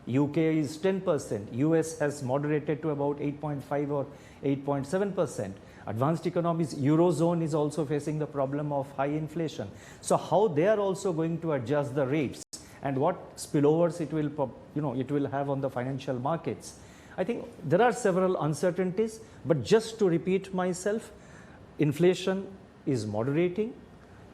UK is 10%. US has moderated to about 8.5 or 8.7%. Advanced economies, Eurozone is also facing the problem of high inflation. So how they are also going to adjust the rates and what spillovers it will have on the financial markets. I think there are several uncertainties, but just to repeat myself, inflation is moderating,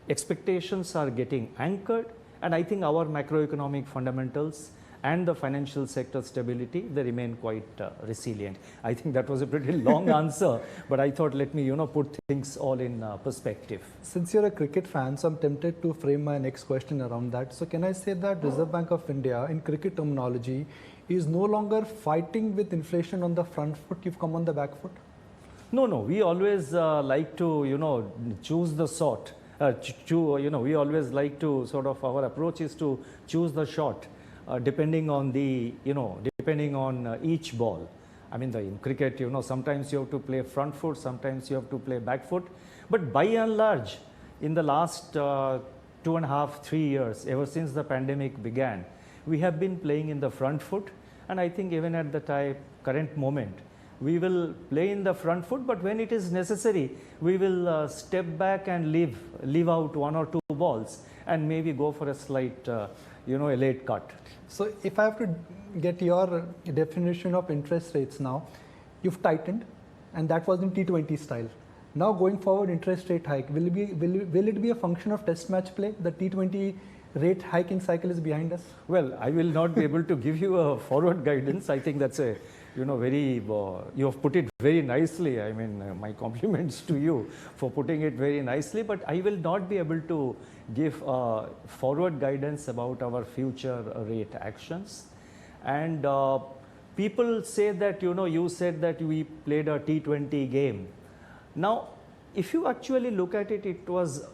expectations are getting anchored, and I think our macroeconomic fundamentals and the financial sector stability, they remain quite resilient. I think that was a pretty long answer, but I thought let me, put things all in perspective. Since you're a cricket fan, so I'm tempted to frame my next question around that. So can I say that Reserve Bank of India, in cricket terminology, is no longer fighting with inflation on the front foot, you've come on the back foot? No, we always like to, choose the shot. We always like to our approach is to choose the shot. Depending on the, depending on each ball. In cricket, sometimes you have to play front foot, sometimes you have to play back foot. But by and large, in the last 2.5, 3 years, ever since the pandemic began, we have been playing in the front foot, and I think even at the current moment, we will play in the front foot, but when it is necessary, we will step back and leave out 1 or 2 balls and maybe go for a slight, a late cut. So if I have to get your definition of interest rates now, you've tightened, and that was in T20 style. Now going forward, interest rate hike, will it be a function of test match play? The T20 rate hiking cycle is behind us? Well, I will not be able to give you a forward guidance. I think that's a, very, you have put it very nicely. I mean, my compliments to you for putting it very nicely, but I will not be able to give forward guidance about our future rate actions. And people say that, you said that we played a T20 game. Now, if you actually look at it, it was,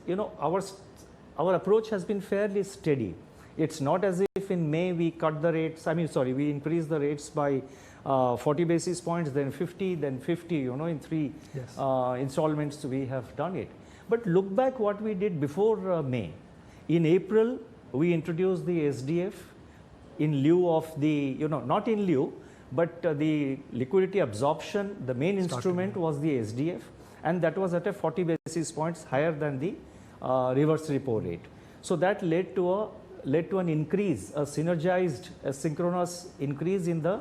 our approach has been fairly steady. It's not as if in May we cut the rates, we increased the rates by 40 basis points, then 50, then 50, in 3 installments we have done it. But look back what we did before May. In April, we introduced the SDF in lieu of the, not in lieu, but the liquidity absorption, the main instrument was the SDF, and that was at a 40 basis points higher than the reverse repo rate. So that led to an increase, a synergized, a synchronous increase in the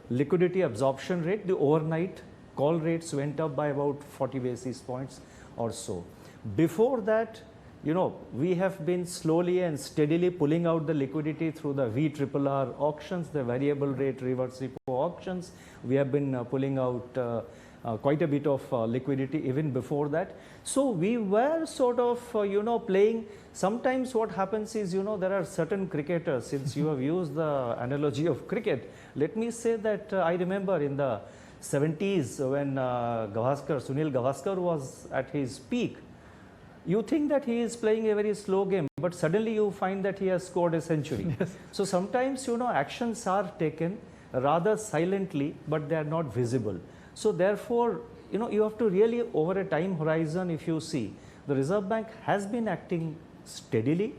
liquidity absorption rate. The overnight call rates went up by about 40 basis points or so. Before that, we have been slowly and steadily pulling out the liquidity through the VRRR auctions, the variable rate reverse repo auctions. We have been pulling out quite a bit of liquidity even before that. So we were sort of, playing. Sometimes what happens is, there are certain cricketers, since you have used the analogy of cricket, let me say that I remember in the 70s when Sunil Gavaskar was at his peak, you think that he is playing a very slow game, but suddenly you find that he has scored a century. Yes. So sometimes, actions are taken rather silently, but they are not visible. So therefore, you have to really, over a time horizon, if you see, the Reserve Bank has been acting steadily,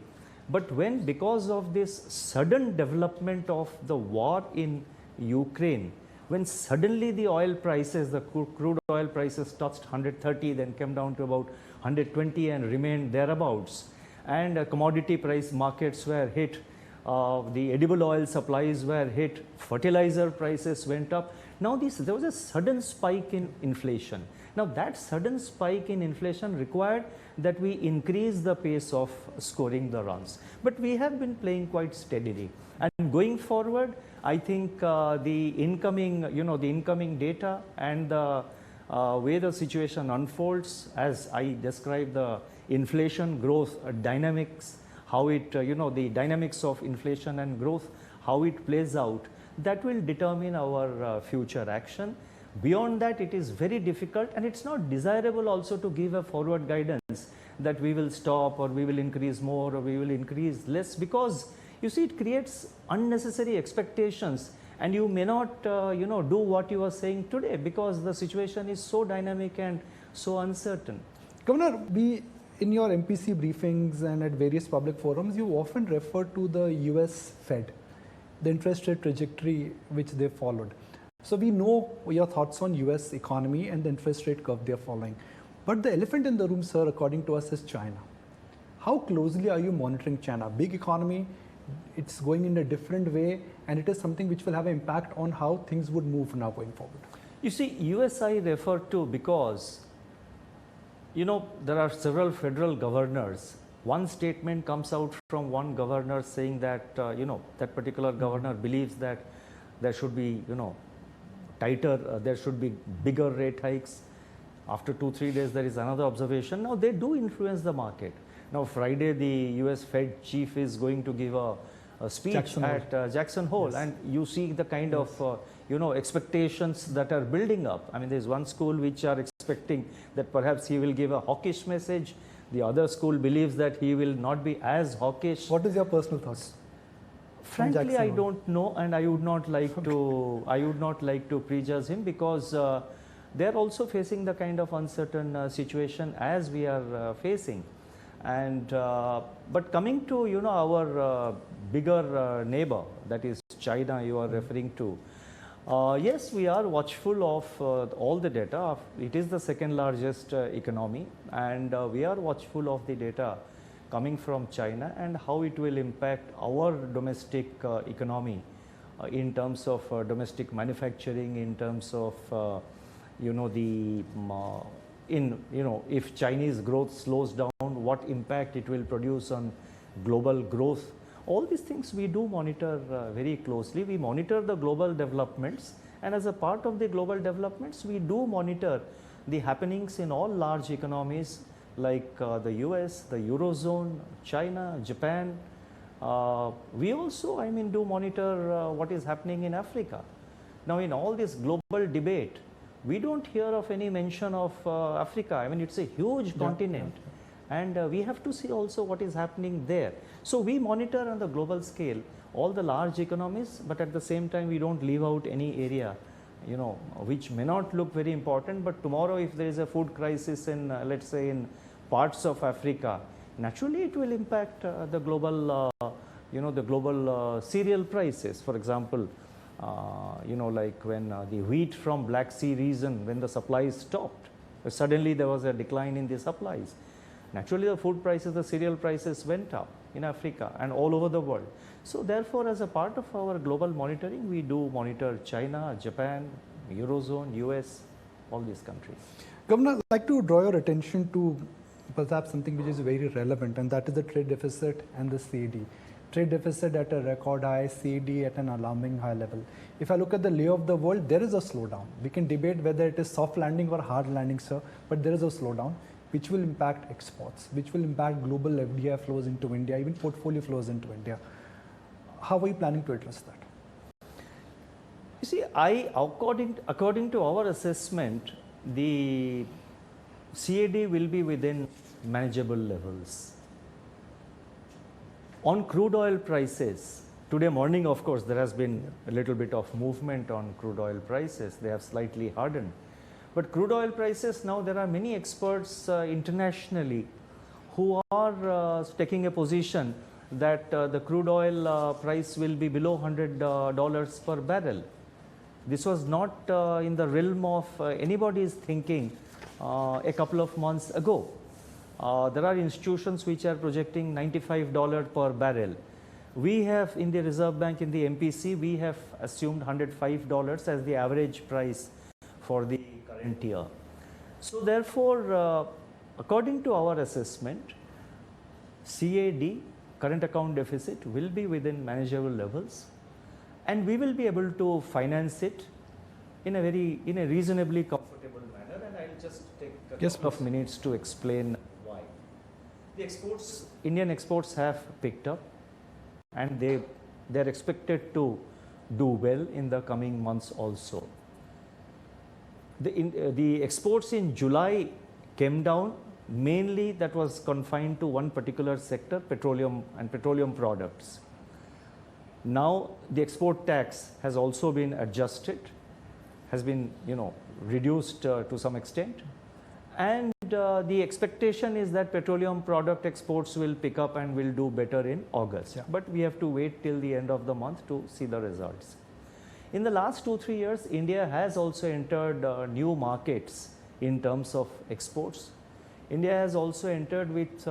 but when, because of this sudden development of the war in Ukraine, when suddenly the oil prices, the crude oil prices touched 130, then came down to about 120 and remained thereabouts, and commodity price markets were hit, the edible oil supplies were hit, fertilizer prices went up. Now there was a sudden spike in inflation. Now that sudden spike in inflation required that we increase the pace of scoring the runs. But we have been playing quite steadily. And going forward, I think the incoming data and the way the situation unfolds, as I described the inflation growth dynamics, how it, the dynamics of inflation and growth, how it plays out, that will determine our future action. Beyond that, it is very difficult, and it's not desirable also to give a forward guidance that we will stop or we will increase more or we will increase less, because you see, it creates unnecessary expectations, and you may not do what you are saying today because the situation is so dynamic and so uncertain. Governor, in your MPC briefings and at various public forums, you often refer to the US Fed, the interest rate trajectory which they followed. So we know your thoughts on US economy and the interest rate curve they are following. But the elephant in the room, sir, according to us, is China. How closely are you monitoring China? Big economy, it's going in a different way, and it is something which will have an impact on how things would move now going forward. You see, US I refer to because, there are several federal governors. One statement comes out from one governor saying that, that particular governor believes that there should be, tighter, there should be bigger rate hikes. After 2-3 days, there is another observation. Now, they do influence the market. Now, Friday, the US Fed chief is going to give a speech at Jackson Hole, yes. And you see the kind of, expectations that are building up. I mean, there's one school which are expecting that perhaps he will give a hawkish message. The other school believes that he will not be as hawkish. What is your personal thoughts? Frankly, I don't know, and I would not like to. I would not like to prejudge him, because they are also facing the kind of uncertain situation as we are facing. And but coming to our bigger neighbor, that is China, you are referring to. Yes, we are watchful of all the data. It is the second largest economy, and we are watchful of the data coming from China and how it will impact our domestic economy in terms of domestic manufacturing, in terms of if Chinese growth slows down, what impact it will produce on global growth. All these things we do monitor very closely. We monitor the global developments, and as a part of the global developments, we do monitor the happenings in all large economies like the US, the Eurozone, China, Japan. We also, do monitor what is happening in Africa. Now, in all this global debate, we don't hear of any mention of Africa. It's a huge continent. And we have to see also what is happening there. So we monitor on the global scale all the large economies, but at the same time we don't leave out any area, which may not look very important, but tomorrow if there is a food crisis in, let's say, in parts of Africa, naturally it will impact the global, the global cereal prices. For example, like when the wheat from Black Sea region, when the supplies stopped, suddenly there was a decline in the supplies. Naturally, the food prices, the cereal prices went up in Africa and all over the world. So therefore, as a part of our global monitoring, we do monitor China, Japan, Eurozone, US, all these countries. Governor, I'd like to draw your attention to perhaps something which is very relevant, and that is the trade deficit and the CAD. Trade deficit at a record high, CAD at an alarming high level. If I look at the lay of the world, there is a slowdown. We can debate whether it is soft landing or hard landing, sir, but there is a slowdown, which will impact exports, which will impact global FDI flows into India, even portfolio flows into India. How are you planning to address that? You see, according to our assessment, the CAD will be within manageable levels. On crude oil prices, today morning, of course, there has been a little bit of movement on crude oil prices. They have slightly hardened. But crude oil prices, now there are many experts internationally who are taking a position that the crude oil price will be below $100 per barrel. This was not in the realm of anybody's thinking a couple of months ago. There are institutions which are projecting $95 per barrel. We have in the Reserve Bank, in the MPC, we have assumed $105 as the average price for the current year. So therefore, according to our assessment, CAD, current account deficit, will be within manageable levels, and we will be able to finance it in a reasonably comfortable manner. And I'll just take a couple of minutes to explain why. The exports, Indian exports have picked up, and they're expected to do well in the coming months also. The exports in July came down, mainly that was confined to one particular sector, petroleum and petroleum products. Now the export tax has also been adjusted, has been reduced to some extent, and the expectation is that petroleum product exports will pick up and will do better in August. Yeah. But we have to wait till the end of the month to see the results. In the last 2-3 years, India has also entered new markets in terms of exports. India has also entered with,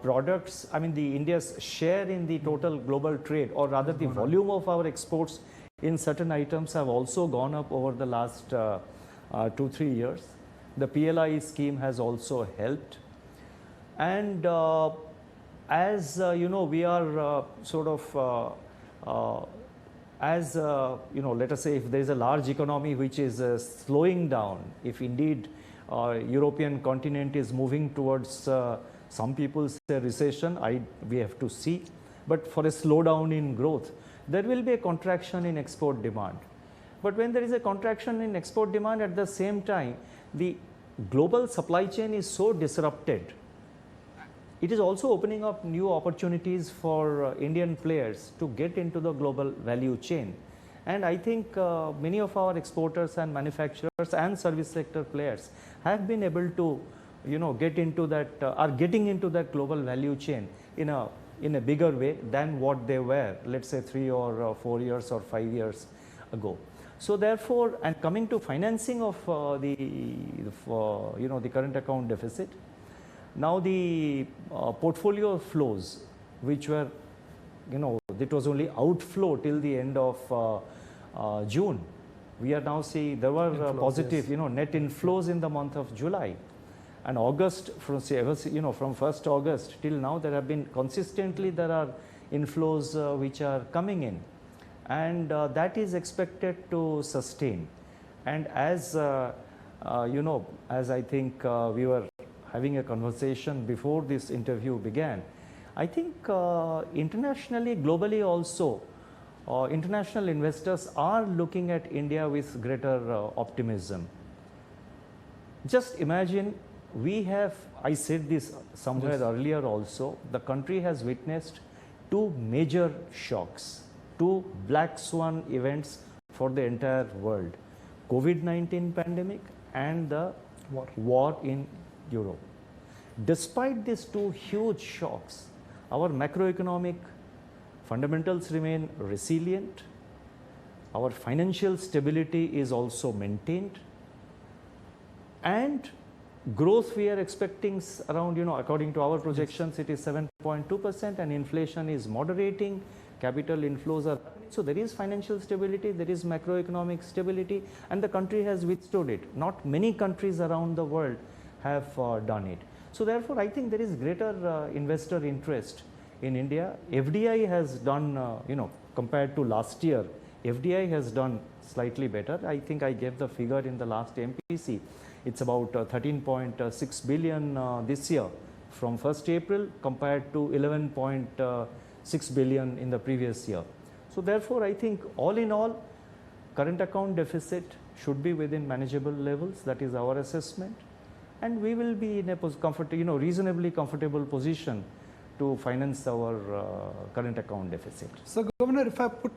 products. the India's share in the total global trade, or rather the volume of our exports in certain items have also gone up over the last 2-3 years. The PLI scheme has also helped. And as we are let us say if there is a large economy which is slowing down, if indeed European continent is moving towards some people say recession, we have to see, but for a slowdown in growth, there will be a contraction in export demand. But when there is a contraction in export demand, at the same time, the global supply chain is so disrupted. It is also opening up new opportunities for Indian players to get into the global value chain. And I think many of our exporters and manufacturers and service sector players have been able to get into that, are getting into that global value chain in a bigger way than what they were, let's say 3 or 4 years or 5 years ago. So therefore, and coming to financing of the current account deficit, now the portfolio flows, which were, it was only outflow till the end of June. We are now seeing there were positive, net inflows in the month of July. And August, from from 1st August till now, there have been consistently, there are inflows which are coming in, and that is expected to sustain. And as as I think we were having a conversation before this interview began, I think internationally, globally also, international investors are looking at India with greater optimism. Just imagine, I said this somewhere earlier also, the country has witnessed 2 major shocks, 2 black swan events for the entire world: COVID-19 pandemic and the war in Europe. Despite these 2 huge shocks, our macroeconomic fundamentals remain resilient. Our financial stability is also maintained, and growth we are expecting around, according to our projections, it is 7.2%, and inflation is moderating, capital inflows are, so there is financial stability, there is macroeconomic stability, and the country has withstood it. Not many countries around the world have done it. So therefore, I think there is greater investor interest in India. FDI has done, compared to last year, FDI has done slightly better. I think I gave the figure in the last MPC. It's about 13.6 billion this year from 1st April compared to 11.6 billion in the previous year. So therefore, I think all in all, current account deficit should be within manageable levels. That is our assessment. And we will be in a reasonably comfortable position to finance our current account deficit. So Governor, if I put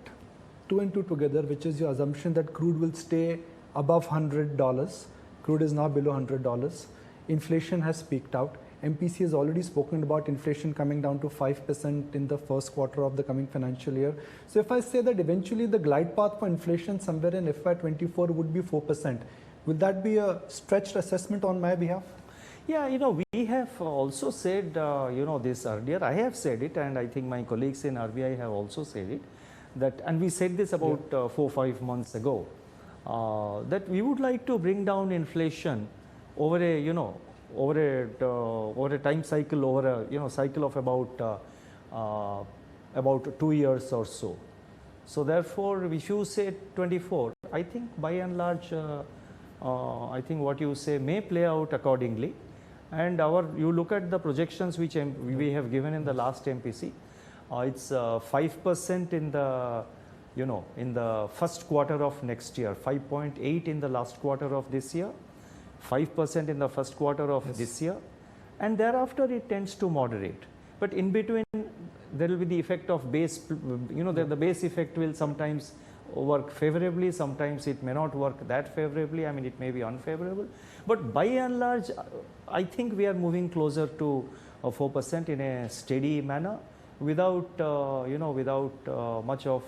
2 and 2 together, which is your assumption that crude will stay above $100, crude is now below $100, inflation has peaked out. MPC has already spoken about inflation coming down to 5% in the first quarter of the coming financial year. So if I say that eventually the glide path for inflation somewhere in FY24 would be 4%, will that be a stretched assessment on my behalf? Yeah, we have also said, this earlier. I have said it, and I think my colleagues in RBI have also said it, that, and we said this about 4 or 5 months ago, that we would like to bring down inflation over a, over a time cycle, over a, cycle of about 2 years or so. So therefore, if you say 24, I think by and large, I think what you say may play out accordingly. And you look at the projections which we have given in the last MPC, it's 5% in the, in the first quarter of next year, 5.8 in the last quarter of this year, 5% in the first quarter of this year, and thereafter it tends to moderate. But in between, there will be the effect of base, the base effect will sometimes work favorably, sometimes it may not work that favorably, I mean it may be unfavorable. But by and large, I think we are moving closer to 4% in a steady manner without, without much of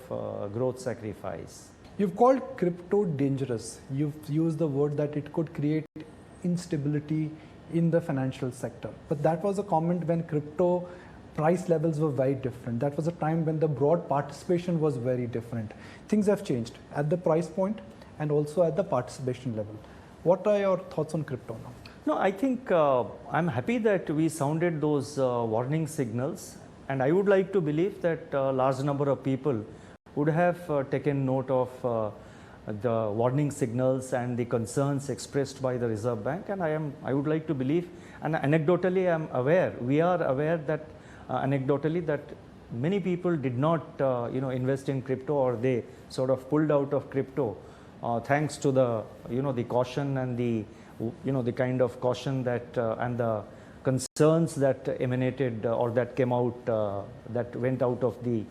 growth sacrifice. You've called crypto dangerous. You've used the word that it could create instability in the financial sector. But that was a comment when crypto price levels were very different. That was a time when the broad participation was very different. Things have changed at the price point and also at the participation level. What are your thoughts on crypto now? No, I think I'm happy that we sounded those warning signals, and I would like to believe that a large number of people would have taken note of the warning signals and the concerns expressed by the Reserve Bank, and I would like to believe, and anecdotally we are aware that anecdotally that many people did not invest in crypto, or they sort of pulled out of crypto thanks to the the caution and the the kind of caution that and the concerns that emanated or that came out that went out of the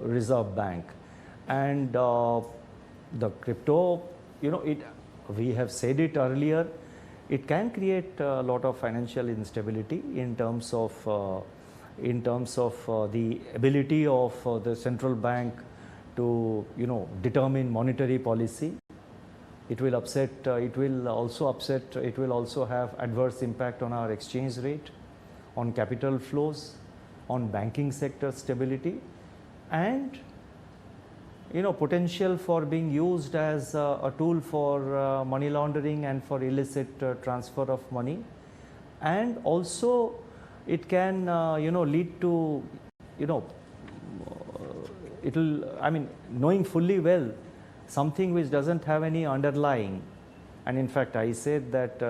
Reserve Bank. And the crypto, we have said it earlier, it can create a lot of financial instability in terms of the ability of the central bank to determine monetary policy. It will upset. It will also have adverse impact on our exchange rate, on capital flows, on banking sector stability, and potential for being used as a tool for money laundering and for illicit transfer of money. And also it can lead to knowing fully well something which doesn't have any underlying. And in fact, I said that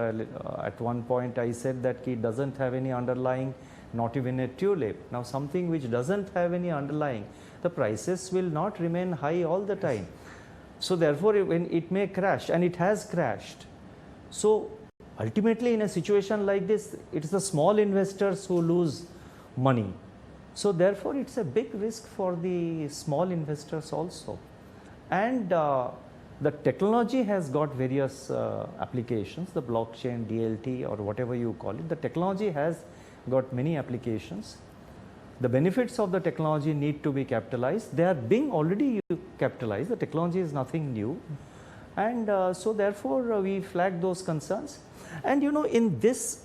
at one point I said that it doesn't have any underlying, not even a tulip. Now something which doesn't have any underlying, the prices will not remain high all the time. So therefore, when it may crash, and it has crashed. So ultimately, in a situation like this, it's the small investors who lose money. So therefore, it's a big risk for the small investors also. And the technology has got various applications, the blockchain, DLT, or whatever you call it. The technology has got many applications. The benefits of the technology need to be capitalized. They are being already capitalized. The technology is nothing new. And so therefore, we flag those concerns. And in this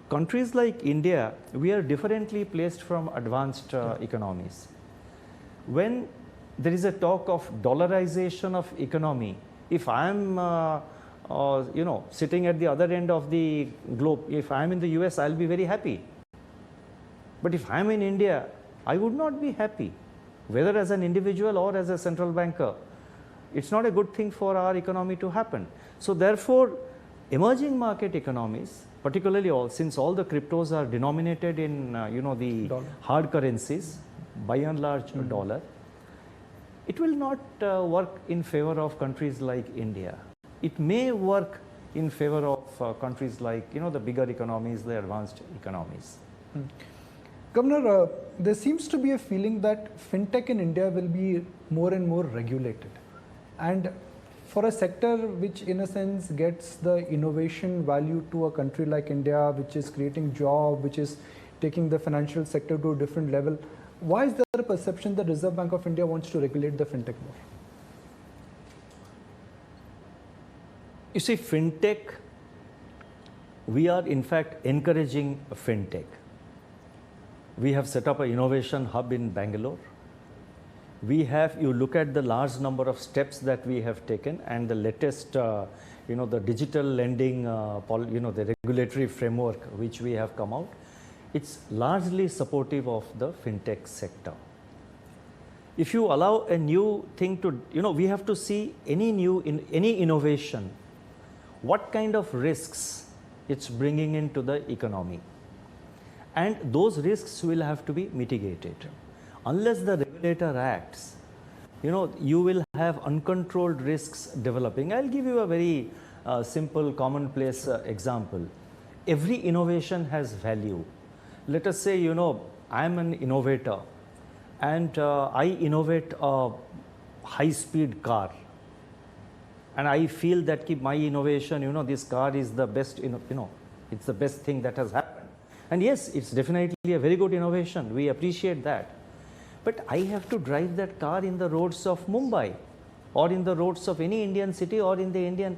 countries like India, we are differently placed from advanced economies. When there is a talk of dollarization of economy, if I am sitting at the other end of the globe, if I am in the US, I'll be very happy. But if I am in India, I would not be happy, whether as an individual or as a central banker. It's not a good thing for our economy to happen. So therefore, emerging market economies, particularly since all the cryptos are denominated in the hard currencies, by and large dollar, it will not work in favor of countries like India. It may work in favor of countries like the bigger economies, the advanced economies. Governor, there seems to be a feeling that fintech in India will be more and more regulated. And for a sector which in a sense gets the innovation value to a country like India, which is creating jobs, which is taking the financial sector to a different level, why is there a perception that Reserve Bank of India wants to regulate the fintech more? You see, fintech, we are in fact encouraging fintech. We have set up an innovation hub in Bangalore. We have, you look at the large number of steps that we have taken, and the latest, the digital lending, the regulatory framework which we have come out, it's largely supportive of the fintech sector. If you allow a new thing to, we have to see any innovation, what kind of risks it's bringing into the economy. And those risks will have to be mitigated. Unless the regulator acts, you will have uncontrolled risks developing. I'll give you a very simple, commonplace example. Every innovation has value. Let us say, I'm an innovator and I innovate a high-speed car. And I feel that my innovation, this car is the best, it's the best thing that has happened. And yes, it's definitely a very good innovation. We appreciate that. But I have to drive that car in the roads of Mumbai or in the roads of any Indian city or in the Indian.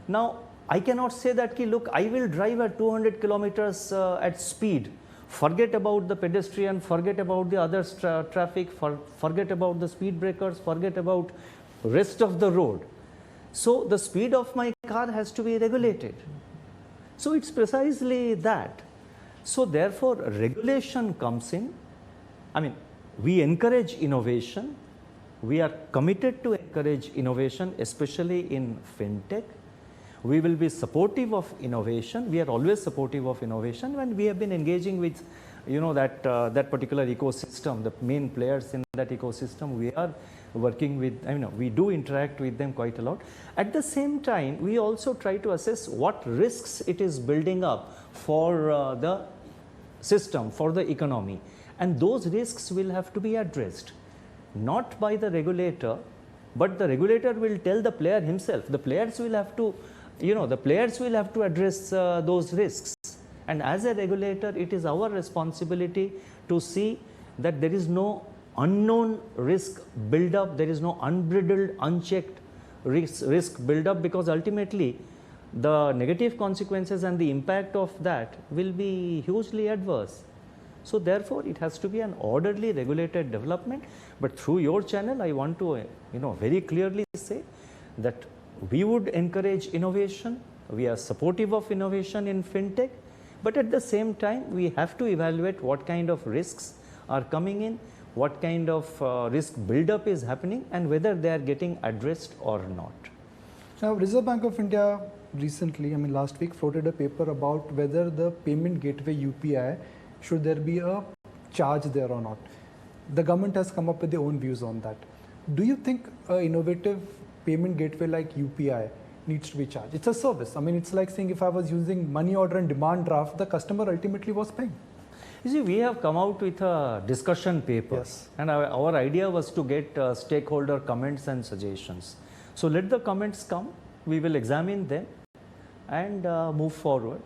Now, I cannot say that, look, I will drive at 200 kilometers at speed. Forget about the pedestrian, forget about the other traffic, forget about the speed breakers, forget about rest of the road. So the speed of my car has to be regulated. So it's precisely that. So therefore, regulation comes in. We encourage innovation. We are committed to encourage innovation, especially in fintech. We will be supportive of innovation. We are always supportive of innovation when we have been engaging with, that particular ecosystem, the main players in that ecosystem. We are working with, we do interact with them quite a lot. At the same time, we also try to assess what risks it is building up for the system, for the economy. And those risks will have to be addressed, not by the regulator, but the regulator will tell the player himself. The players will have to the players will have to address those risks. And as a regulator, it is our responsibility to see that there is no unknown risk build-up, there is no unbridled, unchecked risk build-up, because ultimately the negative consequences and the impact of that will be hugely adverse. So therefore, it has to be an orderly regulated development. But through your channel, I want to very clearly say that we would encourage innovation. We are supportive of innovation in fintech, but at the same time, we have to evaluate what kind of risks are coming in, what kind of risk build-up is happening, and whether they are getting addressed or not. Now, Reserve Bank of India recently, last week, floated a paper about whether the payment gateway UPI, should there be a charge there or not. The government has come up with their own views on that. Do you think an innovative payment gateway like UPI needs to be charged? It's a service. It's like saying if I was using money order and demand draft, the customer ultimately was paying. You see, we have come out with a discussion paper, and our idea was to get stakeholder comments and suggestions. So let the comments come, we will examine them and move forward.